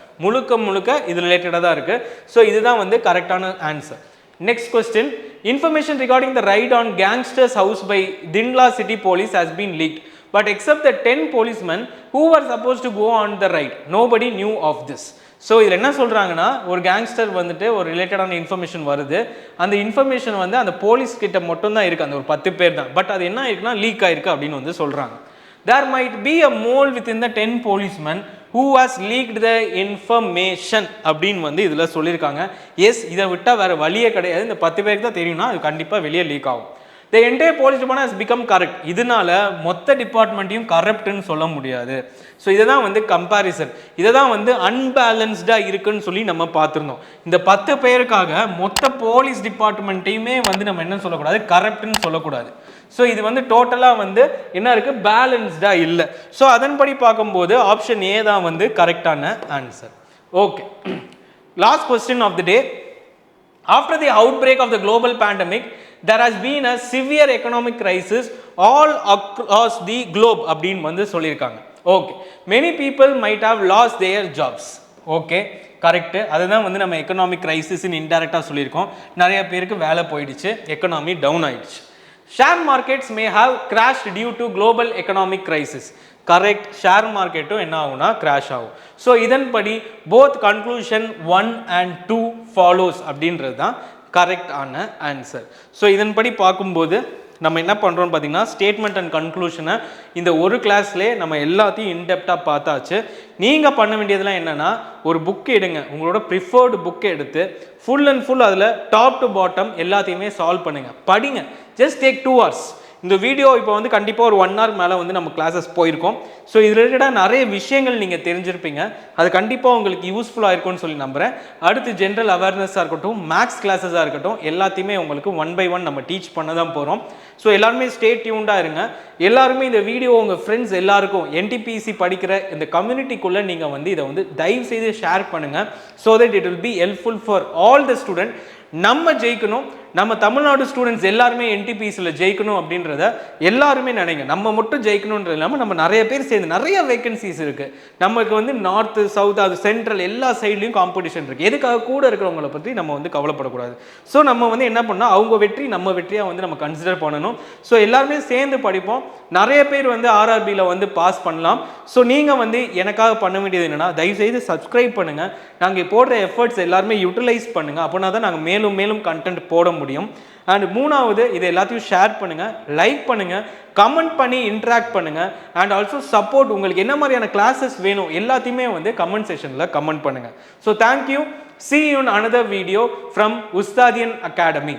முழுக்க இது ரிலேட்டடாக தான் இருக்கு. ஸோ இதுதான் வந்து கரெக்டான answer. Next question, information regarding the raid on gangsters house by Dindla city police has been leaked, but except the 10 policemen who were supposed to go on the raid, nobody knew of this. So இதில் என்ன சொல்கிறாங்கன்னா ஒரு gangster வந்துட்டு ஒரு ரிலேட்டடான information வருது. அந்த information வந்து அந்த போலீஸ் கிட்ட மட்டும்தான் இருக்குது, அந்த ஒரு 10 பேர் தான். பட் அது என்ன ஆயிருக்குன்னா லீக் ஆயிருக்கு அப்படின்னு வந்து சொல்கிறாங்க. There might be a mole within the 10 policemen who has leaked the information அப்படின்னு வந்து இதில் சொல்லியிருக்காங்க. எஸ், இதை விட்டால் வேறு வழியே கிடையாது. இந்த 10 பேருக்கு தான் தெரியும்னா அது கண்டிப்பாக வெளியே லீக் ஆகும். The entire police department has become corrupt. இதனால மொத்த டிபார்ட்மெண்ட்டையும் கரப்ட்னு சொல்ல முடியாது. ஸோ இதை தான் வந்து கம்பேரிசன், இதை தான் வந்து அன்பேலன்ஸ்டாக இருக்குன்னு சொல்லி நம்ம பார்த்துருந்தோம். இந்த 10 பேருக்காக மொத்த போலீஸ் டிபார்ட்மெண்ட்டையுமே வந்து நம்ம என்ன சொல்லக்கூடாது, கரப்ட்னு சொல்லக்கூடாது. ஸோ இது வந்து டோட்டலாக வந்து என்ன இருக்குது, பேலன்ஸ்டாக இல்லை. ஸோ அதன்படி பார்க்கும்போது ஆப்ஷன் ஏ தான் வந்து கரெக்டான answer. Okay, last question of the day. After the outbreak of the global pandemic, there has been a severe economic crisis all across the globe அப்படின்னு வந்து சொல்லியிருக்காங்க. Okay, many people might have lost their jobs. Okay, correct. அதுதான் வந்து நம்ம economic கிரைசிஸ்ன்னு இன்டெரக்டாக சொல்லியிருக்கோம். நிறைய பேருக்கு வேலை போயிடுச்சு, எக்கனாமி டவுன் ஆயிடுச்சு. Share markets may have crashed due to global economic crisis. Correct, share மார்க்கெட்டும் என்ன ஆகும்னா கிராஷ் ஆகும். ஸோ இதன்படி போத் கன்க்ளூஷன் 1 and 2 ஃபாலோஸ் அப்படின்றது தான் கரெக்ட் ஆன ஆன்சர். ஸோ இதன்படி பார்க்கும்போது நம்ம என்ன பண்ணுறோம்னு பார்த்தீங்கன்னா, ஸ்டேட்மெண்ட் அண்ட் கன்க்ளூஷனை இந்த ஒரு கிளாஸ்லேயே நம்ம எல்லாத்தையும் இன்டெப்டாக பார்த்தாச்சு. நீங்கள் பண்ண வேண்டியதெல்லாம் என்னென்னா, ஒரு புக்கு எடுங்க, உங்களோட ப்ரிஃபர்டு புக்கை எடுத்து ஃபுல் அண்ட் ஃபுல் அதில் டாப் டு பாட்டம் எல்லாத்தையுமே சால்வ் பண்ணுங்கள், படிங்க. Just take 2 hours. இந்த வீடியோ இப்போ வந்து கண்டிப்பாக ஒரு 1 hour மேலே வந்து நம்ம கிளாஸஸ் போயிருக்கோம். ஸோ இது ரிலேட்டடாக நிறைய விஷயங்கள் நீங்கள் தெரிஞ்சிருப்பீங்க. அது கண்டிப்பாக உங்களுக்கு யூஸ்ஃபுல்லாக இருக்கும்னு சொல்லி நம்புகிறேன். அடுத்து ஜென்ரல் அவேர்னஸாக இருக்கட்டும், மேக்ஸ் கிளாஸஸாக இருக்கட்டும், எல்லாத்தையுமே உங்களுக்கு 1 by 1 நம்ம டீச் பண்ண தான் போகிறோம். ஸோ எல்லாருமே ஸ்டே டியூன்டாக இருங்க. எல்லாருமே இந்த வீடியோ உங்கள் ஃப்ரெண்ட்ஸ் எல்லாருக்கும் NTPC படிக்கிற இந்த கம்யூனிட்டிக்குள்ளே நீங்கள் வந்து இதை வந்து தயவு செய்து ஷேர் பண்ணுங்கள். So that it will be helpful for all the student. நம்ம ஜெயிக்கணும், நம்ம தமிழ்நாடு ஸ்டூடெண்ட்ஸ் எல்லாருமே NTPCயில் ஜெயிக்கணும் அப்படின்றத எல்லாருமே நினைங்க. நம்ம மட்டும் ஜெயிக்கணுன்றது இல்லாமல் நம்ம நிறைய பேர் சேர்ந்து நிறைய வேகன்சிஸ் இருக்குது. நமக்கு வந்து நார்த்து சவுத் அது சென்ட்ரல் எல்லா சைட்லையும் காம்படிஷன் இருக்குது. எதுக்காக கூட இருக்கிறவங்களை பற்றி நம்ம வந்து கவலைப்படக்கூடாது. ஸோ நம்ம வந்து என்ன பண்ணால் அவங்க வெற்றி நம்ம வெற்றியாக வந்து நம்ம கன்சிடர் பண்ணணும். ஸோ எல்லாருமே சேர்ந்து படிப்போம். நிறைய பேர் வந்து RRBயில் வந்து பாஸ் பண்ணலாம். ஸோ நீங்கள் வந்து எனக்காக பண்ண வேண்டியது என்னென்னா, தயவுசெய்து சப்ஸ்கிரைப் பண்ணுங்கள். நாங்கள் போடுற எஃபர்ட்ஸ் எல்லாருமே யூட்டிலைஸ் பண்ணுங்கள். அப்படின்னா தான் நாங்கள் மேலும் மேலும் கண்டென்ட் போட முடியும். அண்ட் மூணாவது, இதை எல்லாத்தையும் ஷேர் பண்ணுங்கள், லைக் பண்ணுங்கள், கமெண்ட் பண்ணி இன்ட்ராக்ட் பண்ணுங்கள். அண்ட் ஆல்சோ சப்போர்ட், உங்களுக்கு என்ன மாதிரியான கிளாஸஸ் வேணும் எல்லாத்தையுமே வந்து கமெண்ட் செக்ஷனில் கமெண்ட் பண்ணுங்கள். So thank you. See you in another video from Ustadian Academy.